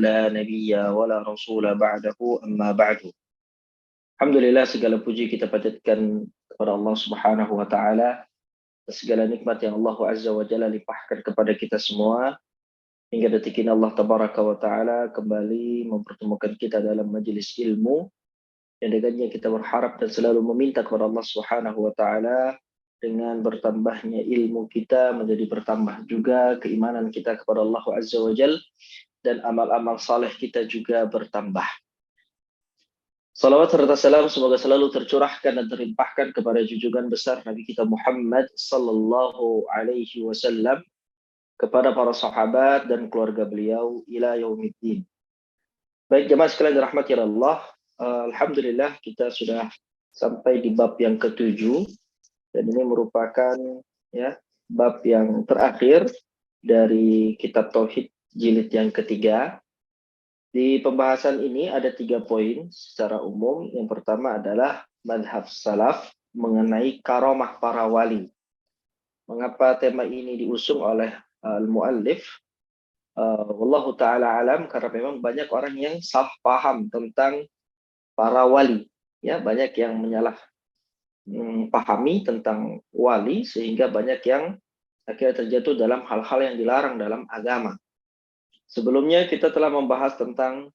لا نبي ولا رسول بعده أما بعد. Alhamdulillah, segala puji kita panjatkan kepada Allah Subhanahu wa taala. Segala nikmat yang Allah Azza wa Jalla limpahkan kepada kita semua hingga detik ini Allah Tabaraka wa taala kembali mempertemukan kita dalam majelis ilmu yang dengannya kita berharap dan selalu meminta kepada Allah Subhanahu wa taala dengan bertambahnya ilmu kita menjadi bertambah juga keimanan kita kepada Allah Azza wa Jalla dan amal-amal saleh kita juga bertambah. Salawat serta salam semoga selalu tercurahkan dan terlimpahkan kepada junjungan besar Nabi kita Muhammad sallallahu alaihi wasallam, kepada para sahabat dan keluarga beliau ila yaumiddin. Baik jemaah sekalian dirahmati Allah, alhamdulillah kita sudah sampai di bab yang ke-7 dan ini merupakan bab yang terakhir dari kitab tauhid jilid yang ketiga. Di pembahasan ini ada 3 poin secara umum. Yang pertama adalah madhab salaf mengenai karomah para wali. Mengapa tema ini diusung oleh al-muallif? Wallahu ta'ala alam, karena memang banyak orang yang salah paham tentang para wali. Ya, banyak yang menyalah pahami tentang wali sehingga banyak yang akhirnya terjatuh dalam hal-hal yang dilarang dalam agama. Sebelumnya kita telah membahas tentang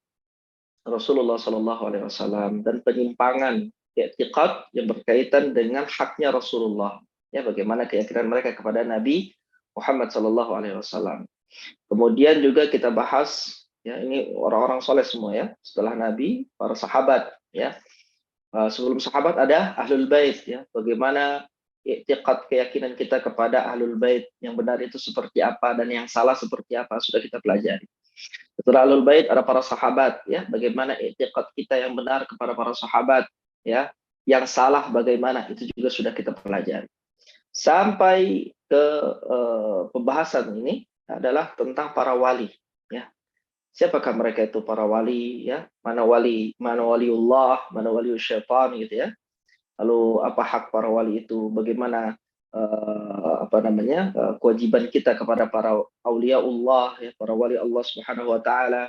Rasulullah SAW dan penyimpangan i'tiqad yang berkaitan dengan haknya Rasulullah. Ya, bagaimana keyakinan mereka kepada Nabi Muhammad SAW. Kemudian juga kita bahas, ya ini orang-orang soleh semua ya, setelah Nabi, para sahabat. Ya, sebelum sahabat ada ahlul bait. Ya, bagaimana i'tiqad keyakinan kita kepada ahlul bait yang benar itu seperti apa dan yang salah seperti apa sudah kita pelajari. Setelah ahlul bait ada para sahabat, ya bagaimana i'tiqad kita yang benar kepada para sahabat, ya yang salah bagaimana itu juga sudah kita pelajari. Sampai ke pembahasan ini adalah tentang para wali, ya. Siapakah mereka itu para wali, ya? Mana waliullah, mana walius syaitan gitu ya. Lalu apa hak para wali itu? Bagaimana kewajiban kita kepada para auliaullah, ya, para wali Allah Subhanahu wa taala,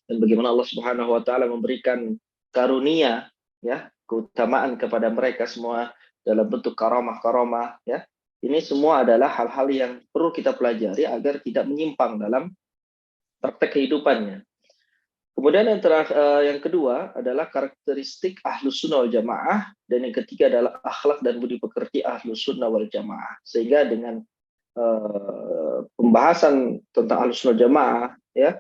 dan bagaimana Allah Subhanahu wa taala memberikan karunia, ya, keutamaan kepada mereka semua dalam bentuk karamah-karamah, ya. Ini semua adalah hal-hal yang perlu kita pelajari agar tidak menyimpang dalam praktek kehidupannya. Kemudian yang kedua adalah karakteristik Ahlus Sunnah wal Jamaah, dan yang ketiga adalah akhlak dan budi pekerti Ahlus Sunnah wal Jamaah. Sehingga dengan pembahasan tentang Ahlus Sunnah wal Jamaah, ya,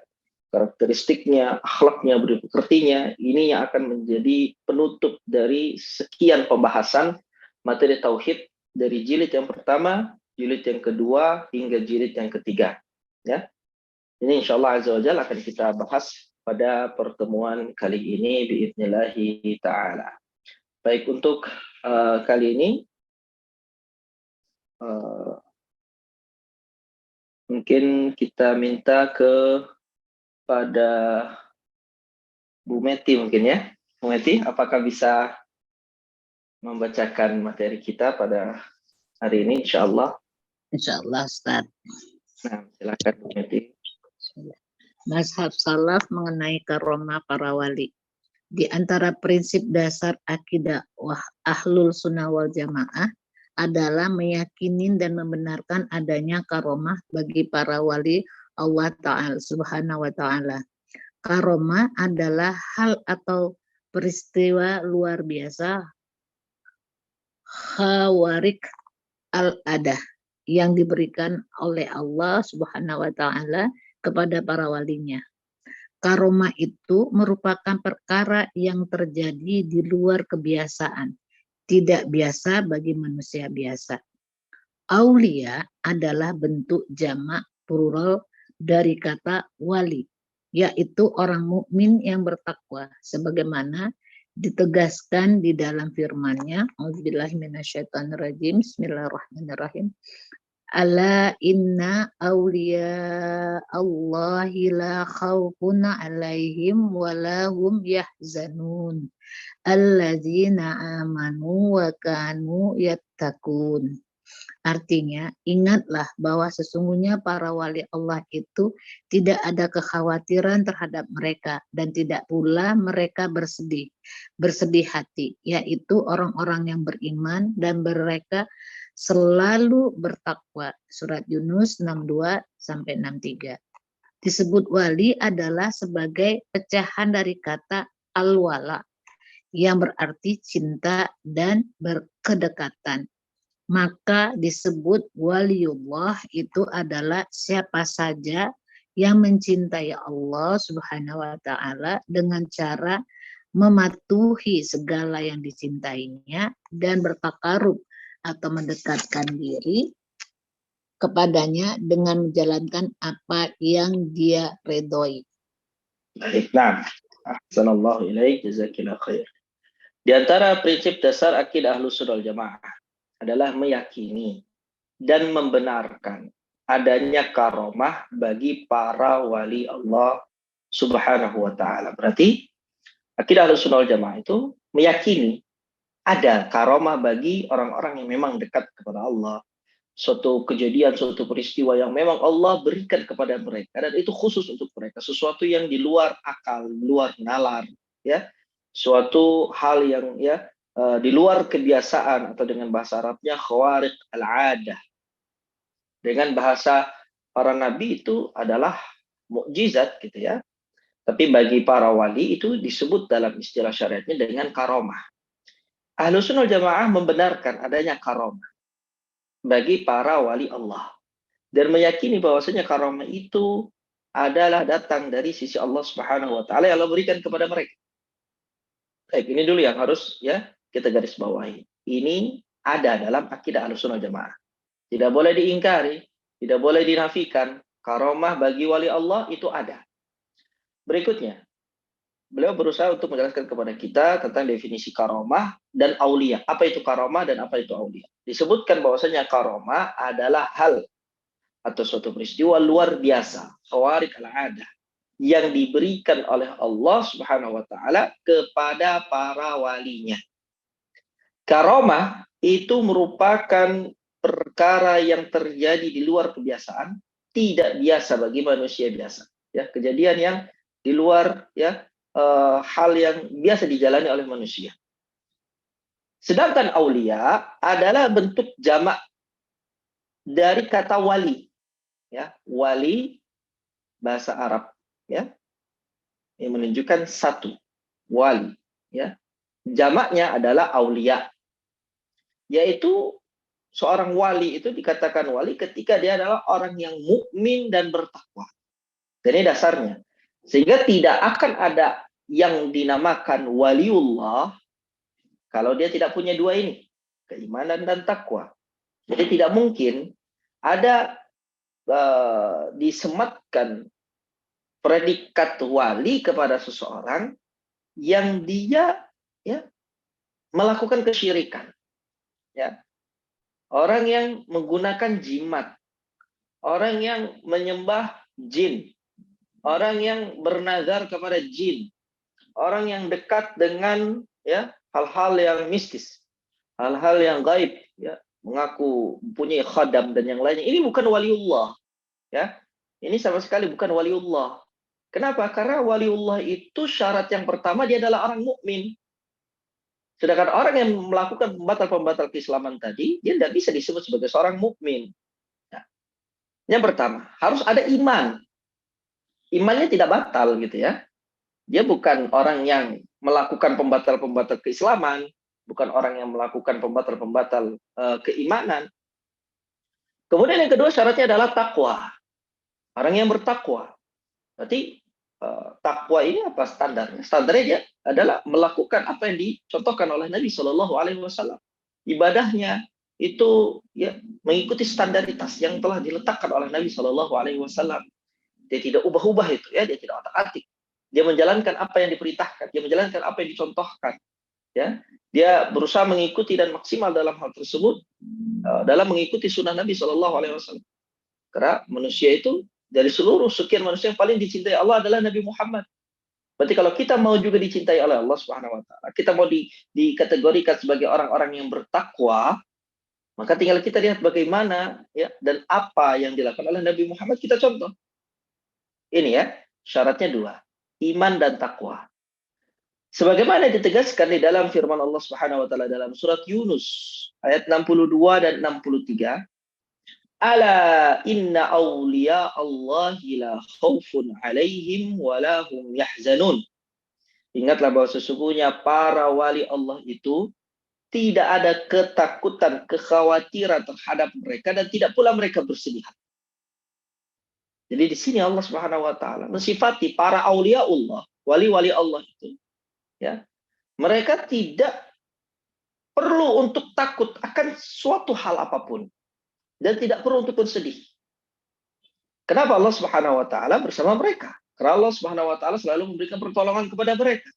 karakteristiknya, akhlaknya, budi pekertinya, ini yang akan menjadi penutup dari sekian pembahasan materi tauhid dari jilid yang pertama, jilid yang kedua, hingga jilid yang ketiga. Ya, ini insyaallah azza wajalla akan kita bahas pada pertemuan kali ini biidznallahi ta'ala. Baik, untuk kali ini mungkin kita minta kepada Bu Meti mungkin ya. Bu Meti, apakah bisa membacakan materi kita pada hari ini insyaallah? Insyaallah Ustaz. Nah, silakan Bu Meti. Mazhab salaf mengenai karomah para wali. Di antara prinsip dasar akidah Ahlul Sunnah wal Jamaah adalah meyakini dan membenarkan adanya karomah bagi para wali Allah Ta'ala Subhanahu wa Ta'ala. Karomah adalah hal atau peristiwa luar biasa khawarik al-adah yang diberikan oleh Allah Subhanahu wa Ta'ala kepada para walinya. Karomah itu merupakan perkara yang terjadi di luar kebiasaan, tidak biasa bagi manusia biasa. Aulia adalah bentuk jamak plural dari kata wali, yaitu orang mukmin yang bertakwa, sebagaimana ditegaskan di dalam firman-Nya. A'udzubillahi minasyaitonirrajim. Bismillahirrahmanirrahim. Ala inna awliya Allahi la khawfun alaihim wa lahum yahzanun alladzina amanu wa kanu yattaqun. Artinya, ingatlah bahwa sesungguhnya para wali Allah itu tidak ada kekhawatiran terhadap mereka dan tidak pula mereka bersedih hati, yaitu orang-orang yang beriman dan mereka selalu bertakwa. Surat Yunus 62 sampai 63. Disebut wali adalah sebagai pecahan dari kata al-wala yang berarti cinta dan berkedekatan. Maka disebut waliullah itu adalah siapa saja yang mencintai Allah Subhanahu wa taala dengan cara mematuhi segala yang dicintainya dan bertakarub atau mendekatkan diri kepadanya dengan menjalankan apa yang dia redhoi. Baik, nah, ahsanallahu ilaik, jazakillah khair. Di antara prinsip dasar akidah Ahlussunnah wal Jamaah adalah meyakini dan membenarkan adanya karomah bagi para wali Allah Subhanahu wa taala. Berarti akidah Ahlussunnah wal Jamaah itu meyakini ada karomah bagi orang-orang yang memang dekat kepada Allah. Suatu kejadian, suatu peristiwa yang memang Allah berikan kepada mereka dan itu khusus untuk mereka, sesuatu yang di luar akal, di luar nalar, ya. Suatu hal yang di luar kebiasaan, atau dengan bahasa Arabnya khawariq al-'adah. Dengan bahasa para nabi itu adalah mukjizat gitu ya. Tapi bagi para wali itu disebut dalam istilah syariatnya dengan karomah. Ahlussunnah wal Jamaah membenarkan adanya karomah bagi para wali Allah dan meyakini bahwasanya karomah itu adalah datang dari sisi Allah Subhanahu wa taala yang Allah berikan kepada mereka. Baik, ini dulu yang harus kita garis bawahi. Ini ada dalam akidah Ahlussunnah Jamaah. Tidak boleh diingkari, tidak boleh dinafikan. Karomah bagi wali Allah itu ada. Berikutnya, beliau berusaha untuk menjelaskan kepada kita tentang definisi karomah dan aulia. Apa itu karomah dan apa itu aulia? Disebutkan bahwasanya karomah adalah hal atau suatu peristiwa luar biasa, khawariq al-'adah, yang diberikan oleh Allah Subhanahu wa taala kepada para walinya. Karomah itu merupakan perkara yang terjadi di luar kebiasaan, tidak biasa bagi manusia biasa. Ya, kejadian yang di luar hal yang biasa dijalani oleh manusia. Sedangkan aulia adalah bentuk jamak dari kata wali. Ya, wali bahasa Arab, ya, yang menunjukkan satu, wali, ya. Jamaknya adalah aulia, yaitu seorang wali itu dikatakan wali ketika dia adalah orang yang mukmin dan bertakwa. Dan ini dasarnya. Sehingga tidak akan ada yang dinamakan waliullah kalau dia tidak punya dua ini, keimanan dan takwa. Jadi tidak mungkin ada disematkan predikat wali kepada seseorang yang dia melakukan kesyirikan. Ya. Orang yang menggunakan jimat, orang yang menyembah jin, orang yang bernazar kepada jin, orang yang dekat dengan hal-hal yang mistis, hal-hal yang gaib, ya, mengaku mempunyai khadam dan yang lainnya. Ini bukan waliullah, ya. Ini sama sekali bukan waliullah. Kenapa? Karena waliullah itu syarat yang pertama dia adalah orang mukmin. Sedangkan orang yang melakukan pembatal-pembatal keislaman tadi, dia tidak bisa disebut sebagai seorang mukmin. Nah, yang pertama, harus ada iman. Imannya tidak batal gitu ya. Dia bukan orang yang melakukan pembatal-pembatal keislaman, bukan orang yang melakukan pembatal-pembatal keimanan. Kemudian yang kedua syaratnya adalah takwa. Orang yang bertakwa. Berarti takwa ini apa standarnya? Standarnya dia adalah melakukan apa yang dicontohkan oleh Nabi Shallallahu Alaihi Wasallam. Ibadahnya itu mengikuti standaritas yang telah diletakkan oleh Nabi Shallallahu Alaihi Wasallam. Dia tidak ubah-ubah itu, ya, dia tidak otak-atik. Dia menjalankan apa yang diperintahkan, dia menjalankan apa yang dicontohkan. Ya, dia berusaha mengikuti dan maksimal dalam hal tersebut dalam mengikuti sunnah Nabi Shallallahu Alaihi Wasallam. Karena manusia itu dari seluruh sekian manusia yang paling dicintai Allah adalah Nabi Muhammad. Berarti kalau kita mau juga dicintai oleh Allah Subhanahu wa taala, kita mau dikategorikan sebagai orang-orang yang bertakwa, Maka tinggal kita lihat bagaimana ya dan apa yang dilakukan oleh Nabi Muhammad, kita contoh. Ini ya, syaratnya 2, iman dan takwa. Sebagaimana ditegaskan di dalam firman Allah Subhanahu wa taala dalam surat Yunus ayat 62 dan 63, ala inna awliya Allahi la khaufun alaihim wa la hum yahzanun. Ingatlah bahwa sesungguhnya para wali Allah itu tidak ada ketakutan, kekhawatiran terhadap mereka dan tidak pula mereka bersedih. Jadi di sini Allah Subhanahu wa taala mensifati para aulia Allah, wali-wali Allah itu, ya. Mereka tidak perlu untuk takut akan suatu hal apapun dan tidak perlu untuk bersedih. Kenapa Allah Subhanahu wa taala bersama mereka? Karena Allah Subhanahu wa taala selalu memberikan pertolongan kepada mereka.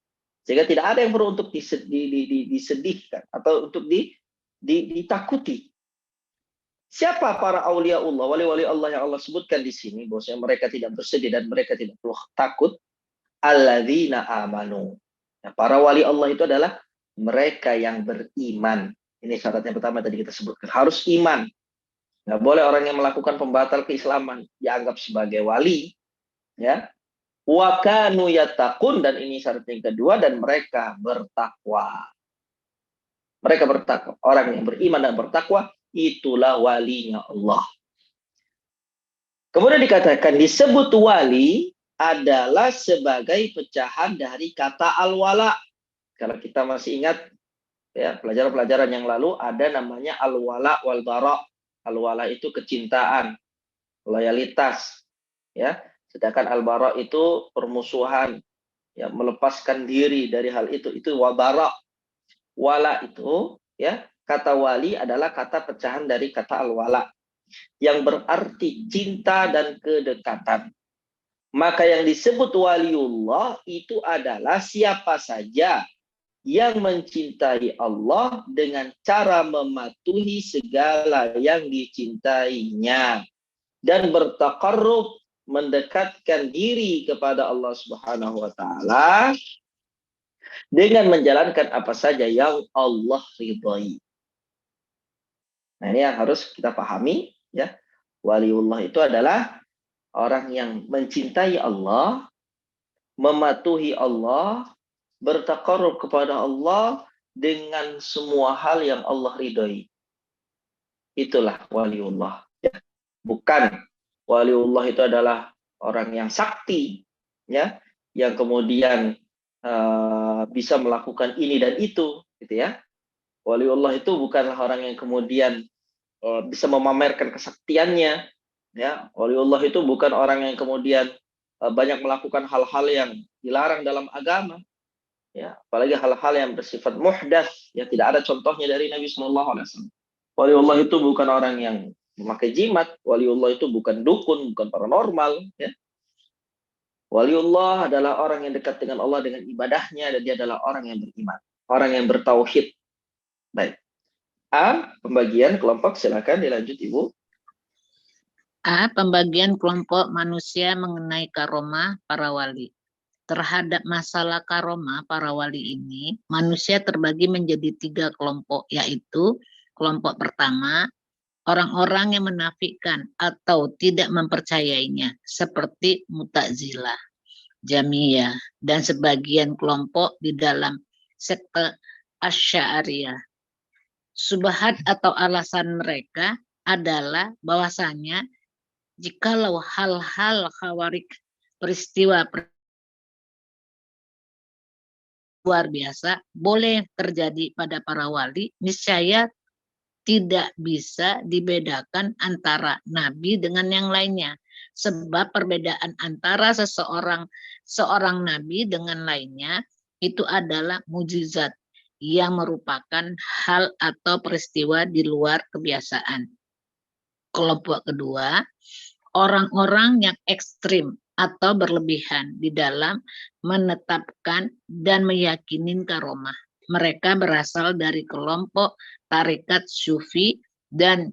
Sehingga tidak ada yang perlu untuk disedihkan atau untuk ditakuti. Siapa para aulia Allah, wali-wali Allah yang Allah sebutkan di sini, bahwasanya mereka tidak bersedih dan mereka tidak perlu takut? Alladzina amanu. Nah, para wali Allah itu adalah mereka yang beriman. Ini syaratnya pertama tadi kita sebutkan, harus iman. Nggak boleh orang yang melakukan pembatal keislaman dianggap sebagai wali, ya. Wa kanu yattaqun, dan ini syarat yang kedua, dan mereka bertakwa. Mereka bertakwa. Orang yang beriman dan bertakwa itulah walinya Allah. Kemudian dikatakan disebut wali adalah sebagai pecahan dari kata al-wala. Kalau kita masih ingat ya, pelajaran-pelajaran yang lalu ada namanya al-wala wal bara. Al-wala itu kecintaan, loyalitas, ya. Sedangkan al-bara itu permusuhan, ya, melepaskan diri dari hal itu wabara. Wala itu, ya, kata wali adalah kata pecahan dari kata al-wala yang berarti cinta dan kedekatan. Maka yang disebut waliullah itu adalah siapa saja yang mencintai Allah dengan cara mematuhi segala yang dicintainya dan bertaqarrub, mendekatkan diri kepada Allah Subhanahu wa taala dengan menjalankan apa saja yang Allah ridhai. Nah, ini yang harus kita pahami, ya. Waliullah itu adalah orang yang mencintai Allah, mematuhi Allah, bertaqarrub kepada Allah dengan semua hal yang Allah ridhai. Itulah waliullah. Ya. Bukan waliullah itu adalah orang yang sakti, ya, yang kemudian bisa melakukan ini dan itu, gitu ya. Waliullah itu bukanlah orang yang kemudian bisa memamerkan kesaktiannya, ya. Waliullah itu bukan orang yang kemudian banyak melakukan hal-hal yang dilarang dalam agama, ya. Apalagi hal-hal yang bersifat muhdats, ya, tidak ada contohnya dari Nabi SAW. Waliullah itu bukan orang yang memakai jimat, waliullah itu bukan dukun, bukan paranormal, ya. Waliullah adalah orang yang dekat dengan Allah dengan ibadahnya, dan dia adalah orang yang beriman, orang yang bertauhid. Baik. A, pembagian kelompok, silakan dilanjut Ibu. A. Pembagian kelompok manusia mengenai karomah para wali. Terhadap masalah karomah para wali ini, manusia terbagi menjadi 3 kelompok, yaitu kelompok pertama, orang-orang yang menafikan atau tidak mempercayainya, seperti Mu'tazilah, Jamiyah, dan sebagian kelompok di dalam sekte Asy'ariyah. Subhat atau alasan mereka adalah bahwasanya jikalau hal-hal khawarik, peristiwa luar biasa boleh terjadi pada para wali, niscaya tidak bisa dibedakan antara nabi dengan yang lainnya, sebab perbedaan antara seorang nabi dengan lainnya itu adalah mukjizat yang merupakan hal atau peristiwa di luar kebiasaan. Kelompok kedua, orang-orang yang ekstrim atau berlebihan di dalam menetapkan dan meyakini karomah. Mereka berasal dari kelompok tarekat Sufi dan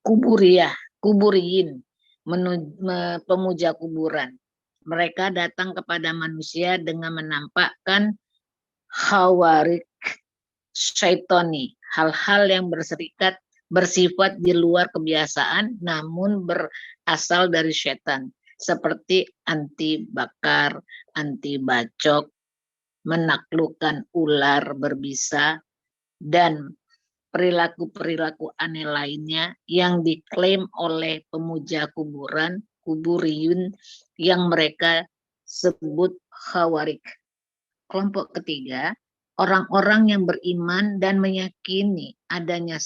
kuburiyin, pemuja kuburan. Mereka datang kepada manusia dengan menampakkan khawarik syaitoni, hal-hal yang bersifat di luar kebiasaan namun berasal dari setan, seperti anti bakar, anti bacok, menaklukkan ular berbisa, dan perilaku-perilaku aneh lainnya yang diklaim oleh pemuja kuburan, kuburiyun, yang mereka sebut khawarik. Kelompok ketiga, orang-orang yang beriman dan meyakini adanya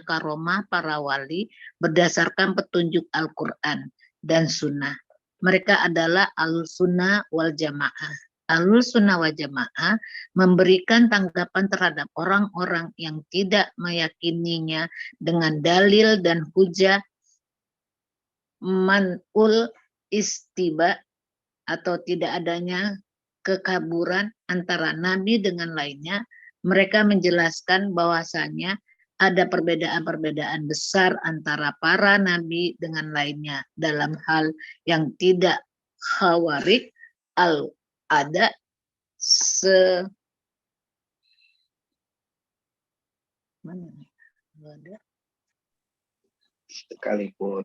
karomah para wali berdasarkan petunjuk Al-Quran dan Sunnah. Mereka adalah Al-Sunnah wal Jamaah. Al-Sunnah wal Jamaah memberikan tanggapan terhadap orang-orang yang tidak meyakininya dengan dalil dan hujah man'ul istiba, atau tidak adanya kekaburan antara nabi dengan lainnya. Mereka menjelaskan bahwasanya ada perbedaan-perbedaan besar antara para nabi dengan lainnya dalam hal yang tidak khawarik ada sekalipun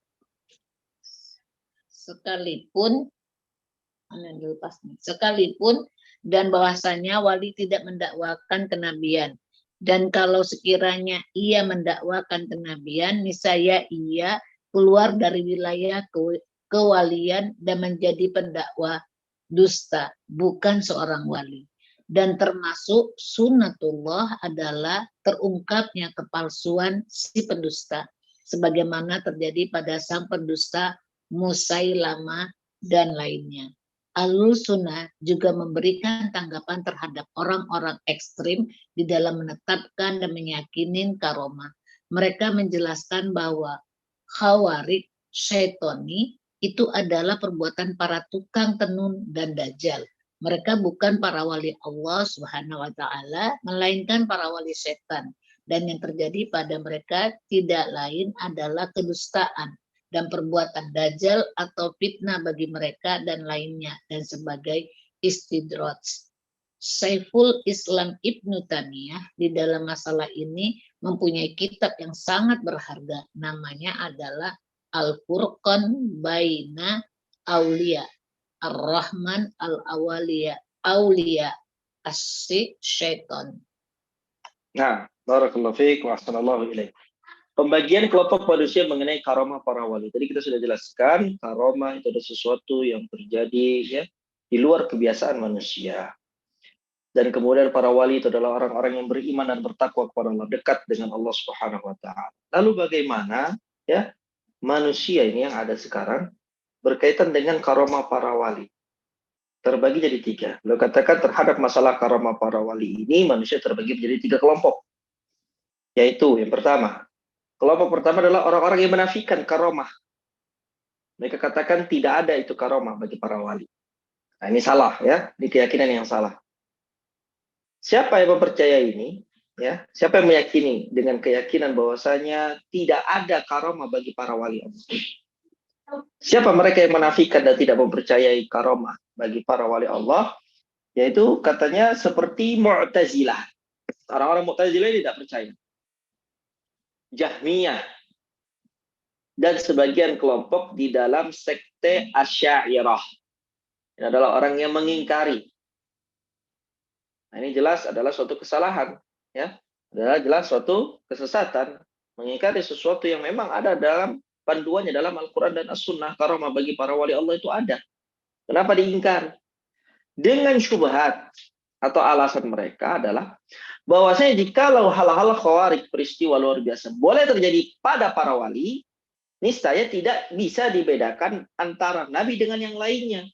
dan bahwasanya wali tidak mendakwakan kenabian, dan kalau sekiranya ia mendakwakan kenabian, niscaya ia keluar dari wilayah kewalian dan menjadi pendakwa dusta, bukan seorang wali. Dan termasuk sunnatullah adalah terungkapnya kepalsuan si pendusta, sebagaimana terjadi pada sang pendusta Musailamah dan lainnya. Ahlus Sunnah juga memberikan tanggapan terhadap orang-orang ekstrim di dalam menetapkan dan meyakini karomah. Mereka menjelaskan bahwa khawarik syaitoni itu adalah perbuatan para tukang tenun dan dajjal. Mereka bukan para wali Allah Subhanahu wa Ta'ala, melainkan para wali setan. Dan yang terjadi pada mereka tidak lain adalah kedustaan dan perbuatan dajjal atau fitnah bagi mereka dan lainnya, dan sebagai istidraj. Saiful Islam Ibnu Taimiyah di dalam masalah ini mempunyai kitab yang sangat berharga, namanya adalah Al-Furqan Baina Aulia Ar-Rahman Al-Awliya Aulia As-Syaitan. Nah, barakallahu fiik wa ahsanallahu ilaik. Pembagian kelompok manusia mengenai karomah para wali. Tadi kita sudah jelaskan, karomah itu adalah sesuatu yang terjadi ya di luar kebiasaan manusia. Dan kemudian para wali itu adalah orang-orang yang beriman dan bertakwa kepada Allah, dekat dengan Allah Subhanahu wa Ta'ala. Lalu bagaimana ya manusia ini yang ada sekarang berkaitan dengan karomah para wali? Terbagi jadi tiga. Beliau katakan terhadap masalah karomah para wali ini, manusia terbagi menjadi tiga kelompok. Yaitu yang pertama, kelompok pertama adalah orang-orang yang menafikan karomah. Mereka katakan tidak ada itu karomah bagi para wali. Nah, ini salah ya, ini keyakinan yang salah. Siapa yang mempercayai ini? Ya, siapa yang meyakini dengan keyakinan bahwasanya tidak ada karomah bagi para wali Allah? Siapa mereka yang menafikan dan tidak mempercayai karomah bagi para wali Allah? Yaitu katanya seperti Mu'tazilah. Orang-orang Mu'tazilah tidak percaya. Jahmiyah dan sebagian kelompok di dalam sekte Asy'ariyah. Ini adalah orang yang mengingkari. Nah, ini jelas adalah suatu kesalahan, ya. Adalah jelas suatu kesesatan, mengingkari sesuatu yang memang ada dalam panduannya dalam Al-Qur'an dan As-Sunnah. Karomah bagi para wali Allah itu ada. Kenapa diingkari? Dengan syubhat atau alasan mereka adalah bahwasanya jikalau hal-hal khawarik, peristiwa luar biasa boleh terjadi pada para wali, niscaya tidak bisa dibedakan antara nabi dengan yang lainnya.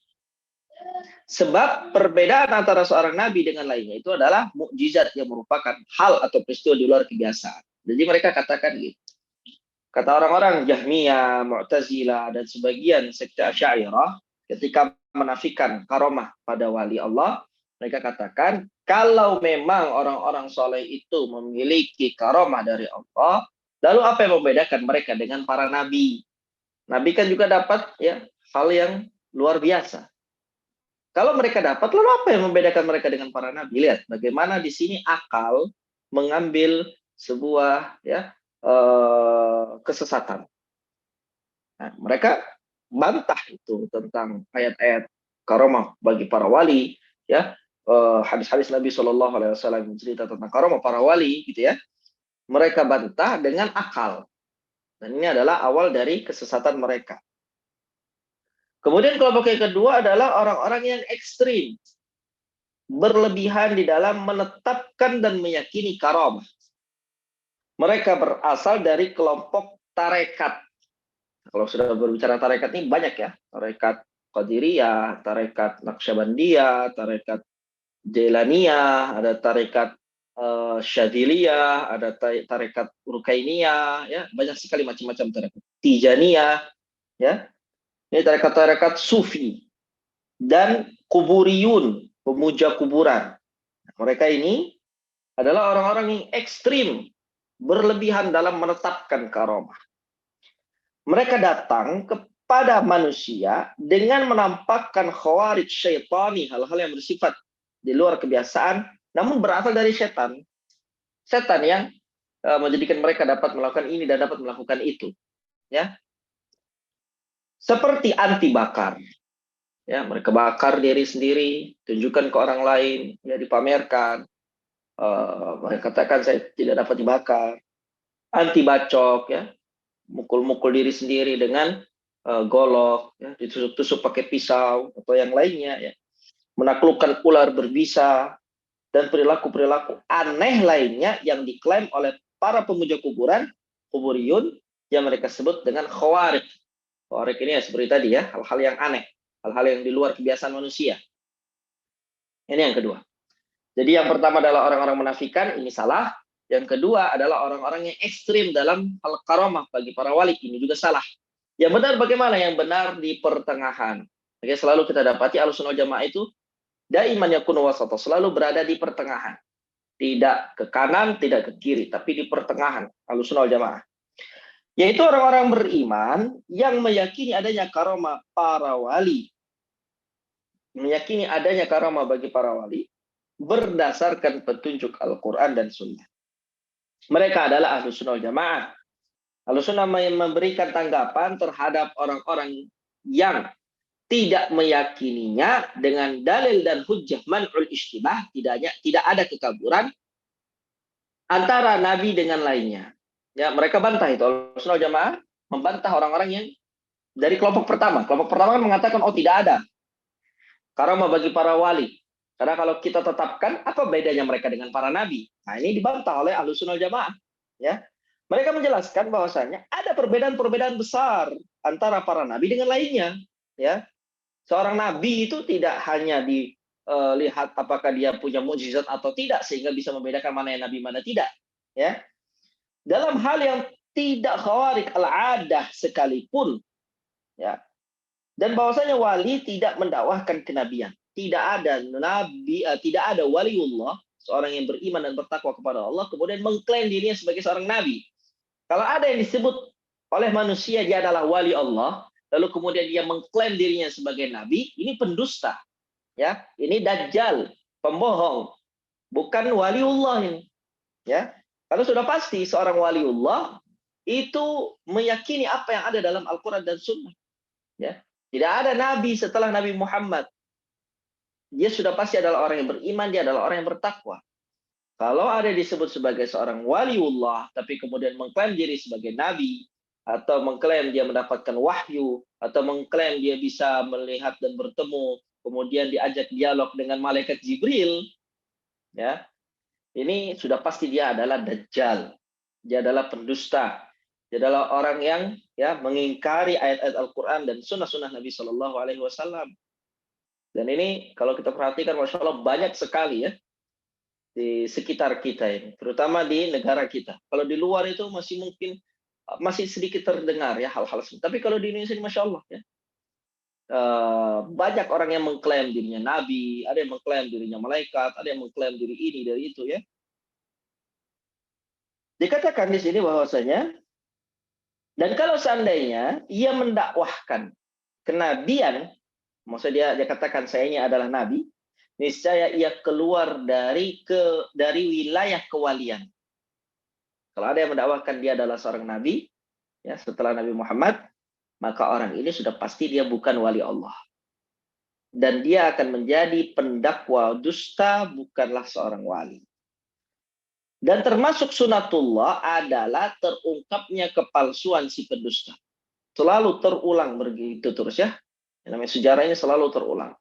Sebab perbedaan antara seorang nabi dengan lainnya itu adalah mukjizat yang merupakan hal atau peristiwa di luar kebiasaan. Jadi mereka katakan gitu. Kata orang-orang Jahmiyah, Mu'tazilah, dan sebagian sekte Asy'ariyah ketika menafikan karomah pada wali Allah, mereka katakan, kalau memang orang-orang soleh itu memiliki karomah dari Allah, lalu apa yang membedakan mereka dengan para nabi? Nabi kan juga dapat ya hal yang luar biasa. Kalau mereka dapat, lalu apa yang membedakan mereka dengan para nabi? Lihat bagaimana di sini akal mengambil sebuah kesesatan. Nah, mereka bantah itu tentang ayat-ayat karomah bagi para wali, ya, hadis-hadis Nabi Shallallahu Alaihi Wasallam cerita tentang karomah para wali, gitu ya. Mereka bantah dengan akal, dan ini adalah awal dari kesesatan mereka. Kemudian kelompok yang kedua adalah orang-orang yang ekstrim, berlebihan di dalam menetapkan dan meyakini karomah. Mereka berasal dari kelompok tarekat. Kalau sudah berbicara tarekat ini banyak ya. Tarekat Qadiriyah, tarekat Naqsyabandiyah, tarekat Jailaniyah, ada tarekat Syadiliyah, ada tarekat Rukainiyah, ya, banyak sekali macam-macam tarekat. Tijaniyah, ya. Ini tarekat-tarekat sufi dan kuburiyun, pemuja kuburan. Mereka ini adalah orang-orang yang ekstrim, berlebihan dalam menetapkan karomah. Mereka datang kepada manusia dengan menampakkan khawarij syaitani, hal-hal yang bersifat di luar kebiasaan, namun berasal dari setan. Setan yang menjadikan mereka dapat melakukan ini dan dapat melakukan itu. Ya, seperti anti bakar. Ya, mereka bakar diri sendiri, tunjukkan ke orang lain, ya, dipamerkan. Mereka katakan saya tidak dapat dibakar. Anti bacok, ya, mukul-mukul diri sendiri dengan golok, ya, ditusuk-tusuk pakai pisau atau yang lainnya, ya, menaklukkan ular berbisa dan perilaku-perilaku aneh lainnya yang diklaim oleh para pemuja kuburan, kuburiyun, yang mereka sebut dengan khawarij. Khawarij ini ya seperti tadi ya, hal-hal yang aneh, hal-hal yang di luar kebiasaan manusia. Ini yang kedua. Jadi yang pertama adalah orang-orang menafikan, ini salah. Yang kedua adalah orang-orang yang ekstrim dalam hal karomah bagi para wali, ini juga salah. Yang benar bagaimana? Yang benar di pertengahan. Oke, selalu kita dapati Ahlussunnah Jamaah itu daiman yakunu wasata, selalu berada di pertengahan. Tidak ke kanan, tidak ke kiri, tapi di pertengahan Ahlussunnah Jamaah. Yaitu orang-orang beriman yang meyakini adanya karomah para wali. Meyakini adanya karomah bagi para wali berdasarkan petunjuk Al-Quran dan Sunnah. Mereka adalah Ahlussunnah Jamaah. Ahlussunnah memberikan tanggapan terhadap orang-orang yang tidak meyakininya dengan dalil dan hujjah man'ul ishtibah, tidak ada kekaburan antara nabi dengan lainnya. Ya, mereka bantah itu. Ahlussunnah Jamaah membantah orang-orang yang dari kelompok pertama. Kelompok pertama kan mengatakan tidak ada karomah bagi para wali. Karena kalau kita tetapkan, apa bedanya mereka dengan para nabi? Nah, ini dibantah oleh Ahlussunnah Jamaah. Ya, mereka menjelaskan bahwasanya ada perbedaan-perbedaan besar antara para nabi dengan lainnya. Ya, seorang nabi itu tidak hanya dilihat apakah dia punya mukjizat atau tidak sehingga bisa membedakan mana yang nabi mana tidak. Ya, dalam hal yang tidak khawarik al-adah sekalipun. Ya, dan bahwasanya wali tidak mendakwahkan kenabian. Tidak ada nabi, tidak ada waliullah, seorang yang beriman dan bertakwa kepada Allah, kemudian mengklaim dirinya sebagai seorang nabi. Kalau ada yang disebut oleh manusia dia adalah wali Allah, lalu kemudian dia mengklaim dirinya sebagai nabi, ini pendusta. Ya, ini dajjal, pembohong, bukan waliullah ini. Ya, kalau sudah pasti seorang waliullah itu meyakini apa yang ada dalam Al-Quran dan Sunnah. Ya, tidak ada nabi setelah Nabi Muhammad. Dia sudah pasti adalah orang yang beriman, dia adalah orang yang bertakwa. Kalau ada disebut sebagai seorang waliullah, tapi kemudian mengklaim diri sebagai nabi, atau mengklaim dia mendapatkan wahyu, atau mengklaim dia bisa melihat dan bertemu, kemudian diajak dialog dengan malaikat Jibril, ya, ini sudah pasti dia adalah dajjal, dia adalah pendusta, dia adalah orang yang ya mengingkari ayat-ayat Al-Quran dan sunnah-sunnah Nabi Shallallahu Alaihi Wasallam. Dan ini kalau kita perhatikan, Masya Allah banyak sekali ya di sekitar kita ini, terutama di negara kita. Kalau di luar itu masih sedikit terdengar ya hal-hal seperti. Tapi kalau di Indonesia ini, Masya Allah ya, banyak orang yang mengklaim dirinya nabi, ada yang mengklaim dirinya malaikat, ada yang mengklaim diri ini dari itu ya. Dikatakan di sini bahwasanya, dan kalau seandainya ia mendakwahkan kenabian, maksudnya dia katakan saya ini adalah nabi, niscaya ia keluar dari wilayah kewalian. Kalau ada yang mendakwakan dia adalah seorang nabi, ya setelah Nabi Muhammad, maka orang ini sudah pasti dia bukan wali Allah. Dan dia akan menjadi pendakwa dusta, bukanlah seorang wali. Dan termasuk sunatullah adalah terungkapnya kepalsuan si pendusta. Selalu terulang begitu terus ya. Yang namanya sejarah ini selalu terulang.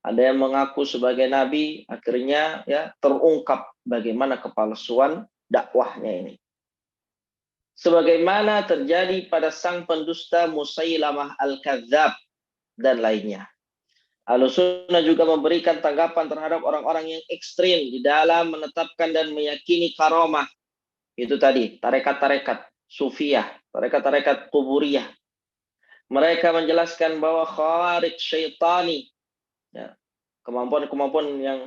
Ada yang mengaku sebagai nabi, akhirnya ya terungkap bagaimana kepalsuan dakwahnya ini. Sebagaimana terjadi pada sang pendusta Musailamah al-Kadzab dan lainnya. Ahlussunnah juga memberikan tanggapan terhadap orang-orang yang ekstrim di dalam menetapkan dan meyakini karomah. Itu tadi, tarekat-tarekat sufiyah, tarekat-tarekat kuburiyah. Mereka menjelaskan bahwa khawarij syaitani, ya, kemampuan-kemampuan yang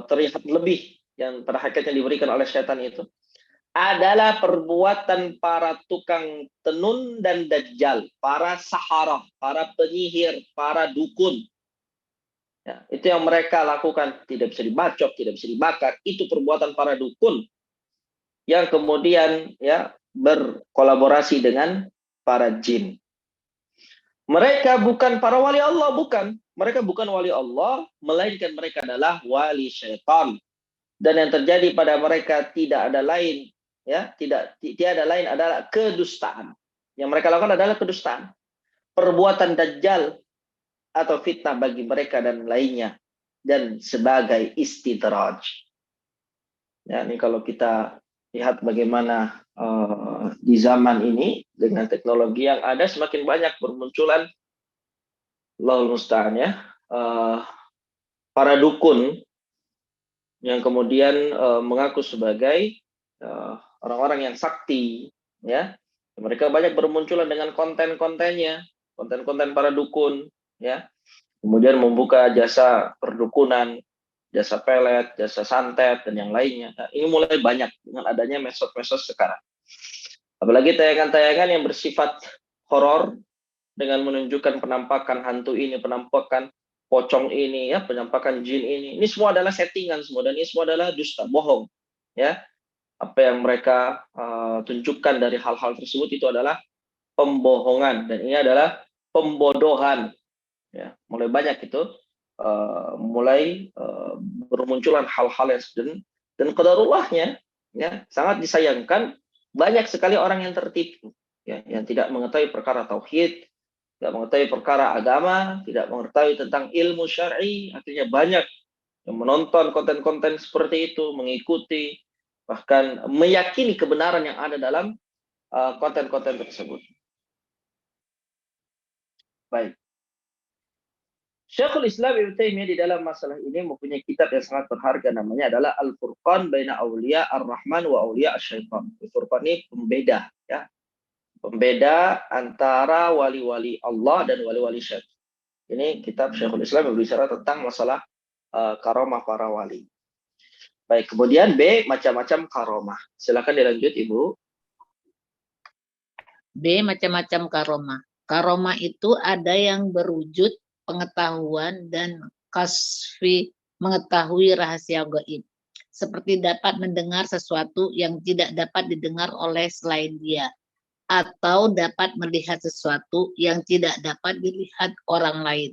terlihat lebih yang pada hakikatnya diberikan oleh syaitan itu adalah perbuatan para tukang tenun dan dajjal, para saharah, para penyihir, para dukun. Ya, itu yang mereka lakukan, tidak bisa dibacok, tidak bisa dibakar. Itu perbuatan para dukun yang kemudian ya berkolaborasi dengan para jin. Mereka bukan para wali Allah, bukan. Mereka bukan wali Allah, melainkan mereka adalah wali syaitan. Dan yang terjadi pada mereka tidak ada lain, ya, tidak ada lain adalah kedustaan. Yang mereka lakukan adalah kedustaan. Perbuatan dajjal atau fitnah bagi mereka dan lainnya, dan sebagai istidraj. Ya, ini kalau kita lihat bagaimana di zaman ini dengan teknologi yang ada semakin banyak bermunculan, Allahul musta'an ya, para dukun yang kemudian mengaku sebagai orang-orang yang sakti, ya. Mereka banyak bermunculan dengan konten-kontennya, konten-konten para dukun, ya. Kemudian membuka jasa perdukunan, jasa pelet, jasa santet, dan yang lainnya. Nah, ini mulai banyak dengan adanya medsos-medsos sekarang. Apalagi tayangan-tayangan yang bersifat horor dengan menunjukkan penampakan hantu ini, penampakan pocong ini, ya, penampakan jin ini. Ini semua adalah settingan semua, dan ini semua adalah dusta, bohong. Ya, apa yang mereka tunjukkan dari hal-hal tersebut itu adalah pembohongan, dan ini adalah pembodohan. Ya, mulai banyak itu, mulai bermunculan hal-hal yang dan qadarullahnya, ya, sangat disayangkan banyak sekali orang yang tertipu, ya, yang tidak mengetahui perkara tauhid, tidak mengetahui perkara agama, tidak mengetahui tentang ilmu syar'i, akhirnya banyak yang menonton konten-konten seperti itu, mengikuti, bahkan meyakini kebenaran yang ada dalam konten-konten tersebut. Baik. Syekhul Islam Ibnu Taimiyah di dalam masalah ini mempunyai kitab yang sangat berharga, namanya adalah Al-Furqan Baina Auliya Ar-Rahman wa Auliya Asy-Syaitan. Al-Furqan ini pembeda, ya. Pembeda antara wali-wali Allah dan wali-wali syaitan. Ini kitab Syekhul Islam yang berbicara tentang masalah karomah para wali. Baik, kemudian B, macam-macam karomah. Silakan dilanjut, Ibu. B, macam-macam karomah. Karomah itu ada yang berwujud pengetahuan dan kasfi, mengetahui rahasia gaib. Seperti dapat mendengar sesuatu yang tidak dapat didengar oleh selain dia, atau dapat melihat sesuatu yang tidak dapat dilihat orang lain,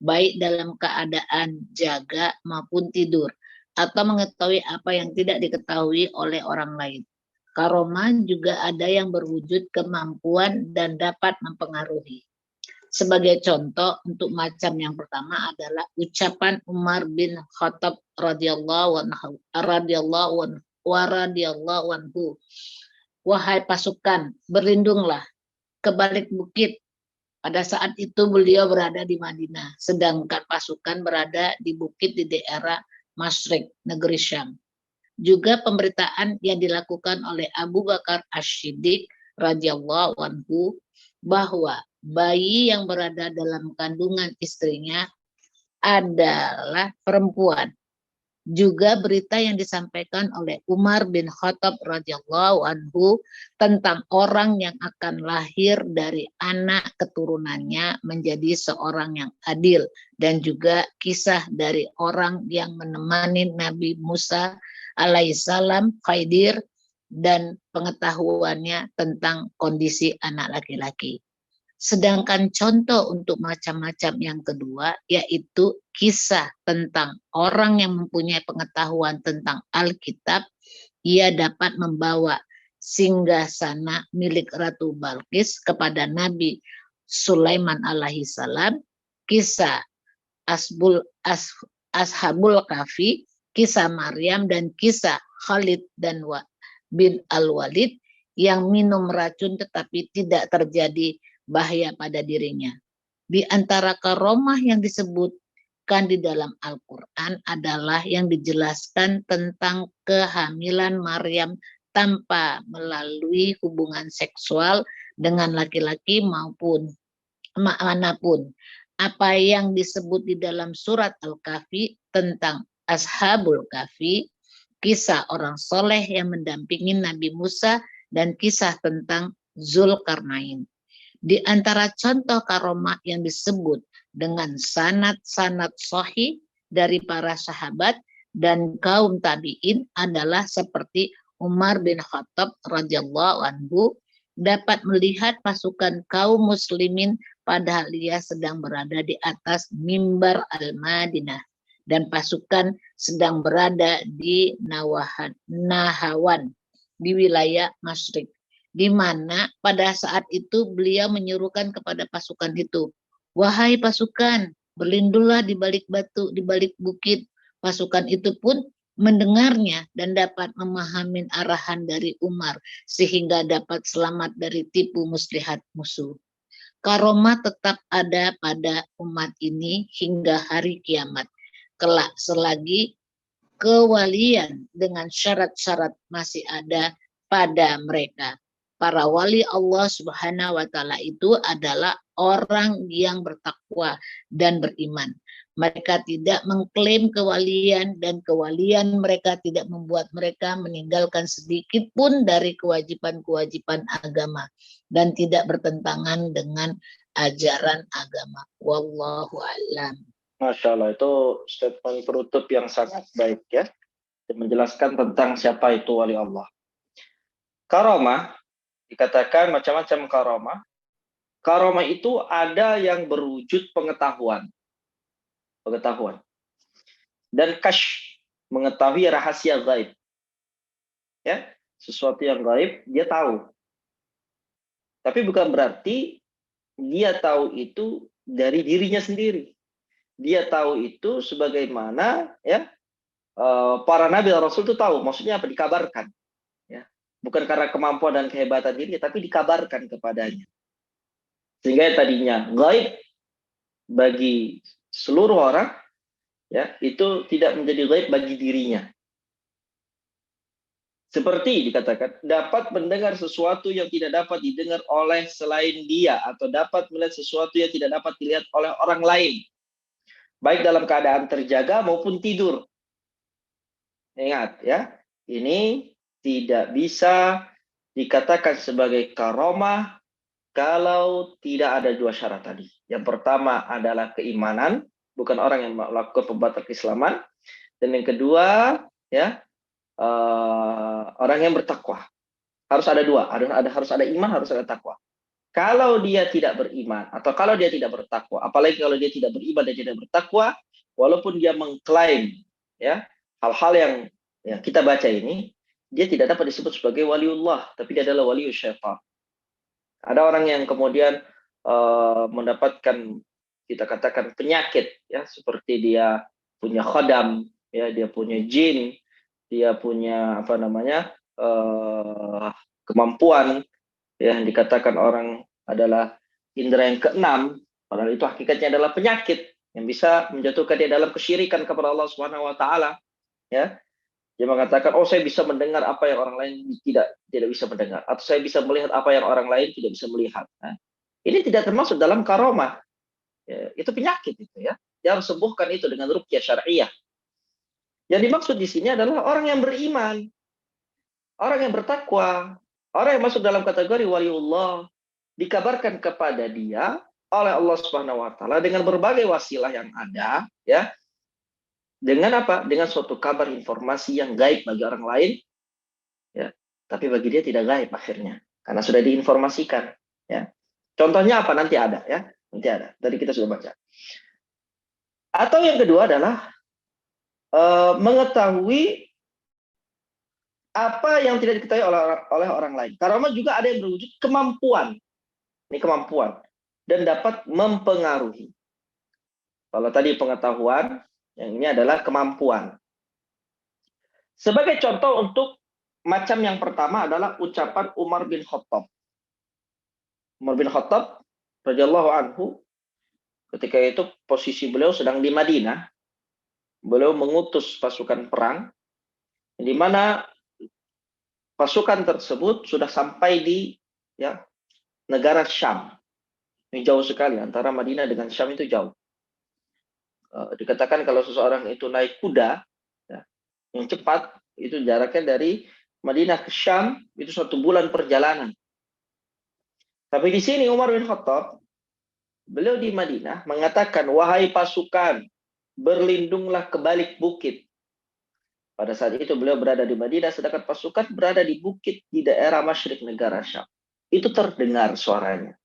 baik dalam keadaan jaga maupun tidur, atau mengetahui apa yang tidak diketahui oleh orang lain. Karomah juga ada yang berwujud kemampuan dan dapat mempengaruhi. Sebagai contoh untuk macam yang pertama adalah ucapan Umar bin Khattab radhiyallahu anhu, wahai pasukan, berlindunglah ke balik bukit. Pada saat itu beliau berada di Madinah, sedangkan pasukan berada di bukit di daerah Masyriq, negeri Syam. Juga pemberitaan yang dilakukan oleh Abu Bakar Asy-Siddiq radhiyallahu anhu bahwa bayi yang berada dalam kandungan istrinya adalah perempuan. Juga berita yang disampaikan oleh Umar bin Khattab radhiyallahu anhu tentang orang yang akan lahir dari anak keturunannya menjadi seorang yang adil, dan juga kisah dari orang yang menemani Nabi Musa alaihissalam Khidir dan pengetahuannya tentang kondisi anak laki-laki. Sedangkan contoh untuk macam-macam yang kedua yaitu kisah tentang orang yang mempunyai pengetahuan tentang Alkitab, ia dapat membawa singgasana milik Ratu Balqis kepada Nabi Sulaiman alaihissalam, kisah Ashabul Kahfi, kisah Maryam, dan kisah Khalid dan bin Al-Walid yang minum racun tetapi tidak terjadi bahaya pada dirinya. Di antara karomah yang disebutkan di dalam Al-Quran adalah yang dijelaskan tentang kehamilan Maryam tanpa melalui hubungan seksual dengan laki-laki maupun manapun. Apa yang disebut di dalam surat Al-Kahfi tentang Ashabul Kahfi, kisah orang soleh yang mendampingi Nabi Musa, dan kisah tentang Zulkarnain. Di antara contoh karomah yang disebut dengan sanad-sanad sahih dari para sahabat dan kaum tabi'in adalah seperti Umar bin Khattab radhiyallahu anhu dapat melihat pasukan kaum muslimin padahal dia sedang berada di atas mimbar Al-Madinah dan pasukan sedang berada di Nahawan di wilayah Masyrik, di mana pada saat itu beliau menyuruhkan kepada pasukan itu, wahai pasukan, berlindunglah di balik batu, di balik bukit. Pasukan itu pun mendengarnya dan dapat memahami arahan dari Umar sehingga dapat selamat dari tipu muslihat musuh. Karomah tetap ada pada umat ini hingga hari kiamat. Kelak selagi kewalian dengan syarat-syarat masih ada pada mereka. Para wali Allah Subhanahu wa Ta'ala itu adalah orang yang bertakwa dan beriman. Mereka tidak mengklaim kewalian dan kewalian mereka tidak membuat mereka meninggalkan sedikit pun dari kewajiban-kewajiban agama dan tidak bertentangan dengan ajaran agama. Wallahu a'lam. Masya Allah, itu statement penutup yang sangat baik ya, menjelaskan tentang siapa itu wali Allah. Karomah, dikatakan macam-macam karomah. Karomah itu ada yang berwujud pengetahuan. Dan kasyf, mengetahui rahasia gaib. Ya, sesuatu yang gaib dia tahu. Tapi bukan berarti dia tahu itu dari dirinya sendiri. Dia tahu itu sebagaimana ya para nabi dan rasul itu tahu. Maksudnya apa? Dikabarkan. Ya. Bukan karena kemampuan dan kehebatan dirinya, tapi dikabarkan kepadanya. Sehingga yang tadinya gaib bagi seluruh orang, ya itu tidak menjadi gaib bagi dirinya. Seperti dikatakan, dapat mendengar sesuatu yang tidak dapat didengar oleh selain dia, atau dapat melihat sesuatu yang tidak dapat dilihat oleh orang lain. Baik dalam keadaan terjaga maupun tidur. Ingat ya, ini tidak bisa dikatakan sebagai karomah kalau tidak ada dua syarat tadi. Yang pertama adalah keimanan, bukan orang yang melakukan pembatal keislaman. Dan yang kedua, ya orang yang bertakwa. Harus ada dua, harus ada iman, harus ada takwa. Kalau dia tidak beriman atau kalau dia tidak bertakwa, apalagi kalau dia tidak beriman dan tidak bertakwa, walaupun dia mengklaim ya hal-hal yang kita baca ini, dia tidak dapat disebut sebagai waliullah, tapi dia adalah waliul syaitan. Ada orang yang kemudian mendapatkan kita katakan penyakit ya, seperti dia punya khodam, ya dia punya jin, dia punya apa namanya kemampuan yang dikatakan orang adalah indera yang keenam, padahal itu hakikatnya adalah penyakit yang bisa menjatuhkan dia dalam kesyirikan kepada Allah Subhanahu wa Ta'ala. Ya, dia mengatakan, oh saya bisa mendengar apa yang orang lain tidak bisa mendengar, atau saya bisa melihat apa yang orang lain tidak bisa melihat. Nah, ini tidak termasuk dalam karomah. Ya, itu penyakit itu ya. Dia harus sembuhkan itu dengan ruqyah syar'iyah. Yang dimaksud di sini adalah orang yang beriman, orang yang bertakwa. Orang yang masuk dalam kategori waliullah dikabarkan kepada dia oleh Allah Subhanahu wa Ta'ala dengan berbagai wasilah yang ada, ya. Dengan apa? Dengan suatu kabar informasi yang gaib bagi orang lain, ya. tapi bagi dia tidak gaib akhirnya, karena sudah diinformasikan. Ya. Contohnya apa? Nanti ada ya, nanti ada. Tadi kita sudah baca. Atau yang kedua adalah mengetahui apa yang tidak diketahui oleh orang lain. Karomah juga ada yang berwujud kemampuan. Ini kemampuan. Dan dapat mempengaruhi. Kalau tadi pengetahuan, yang ini adalah kemampuan. Sebagai contoh untuk macam yang pertama adalah ucapan Umar bin Khattab. Umar bin Khattab radhiyallahu anhu, ketika itu posisi beliau sedang di Madinah. Beliau mengutus pasukan perang, di mana pasukan tersebut sudah sampai di negara Syam. Ini jauh sekali, antara Madinah dengan Syam itu jauh. Dikatakan kalau seseorang itu naik kuda yang cepat, itu jaraknya dari Madinah ke Syam itu 1 bulan perjalanan. Tapi di sini Umar bin Khattab, beliau di Madinah mengatakan, wahai pasukan, berlindunglah ke balik bukit. Pada saat itu beliau berada di Madinah, sedangkan pasukan berada di bukit di daerah masyrik negara Syam. Itu terdengar suaranya.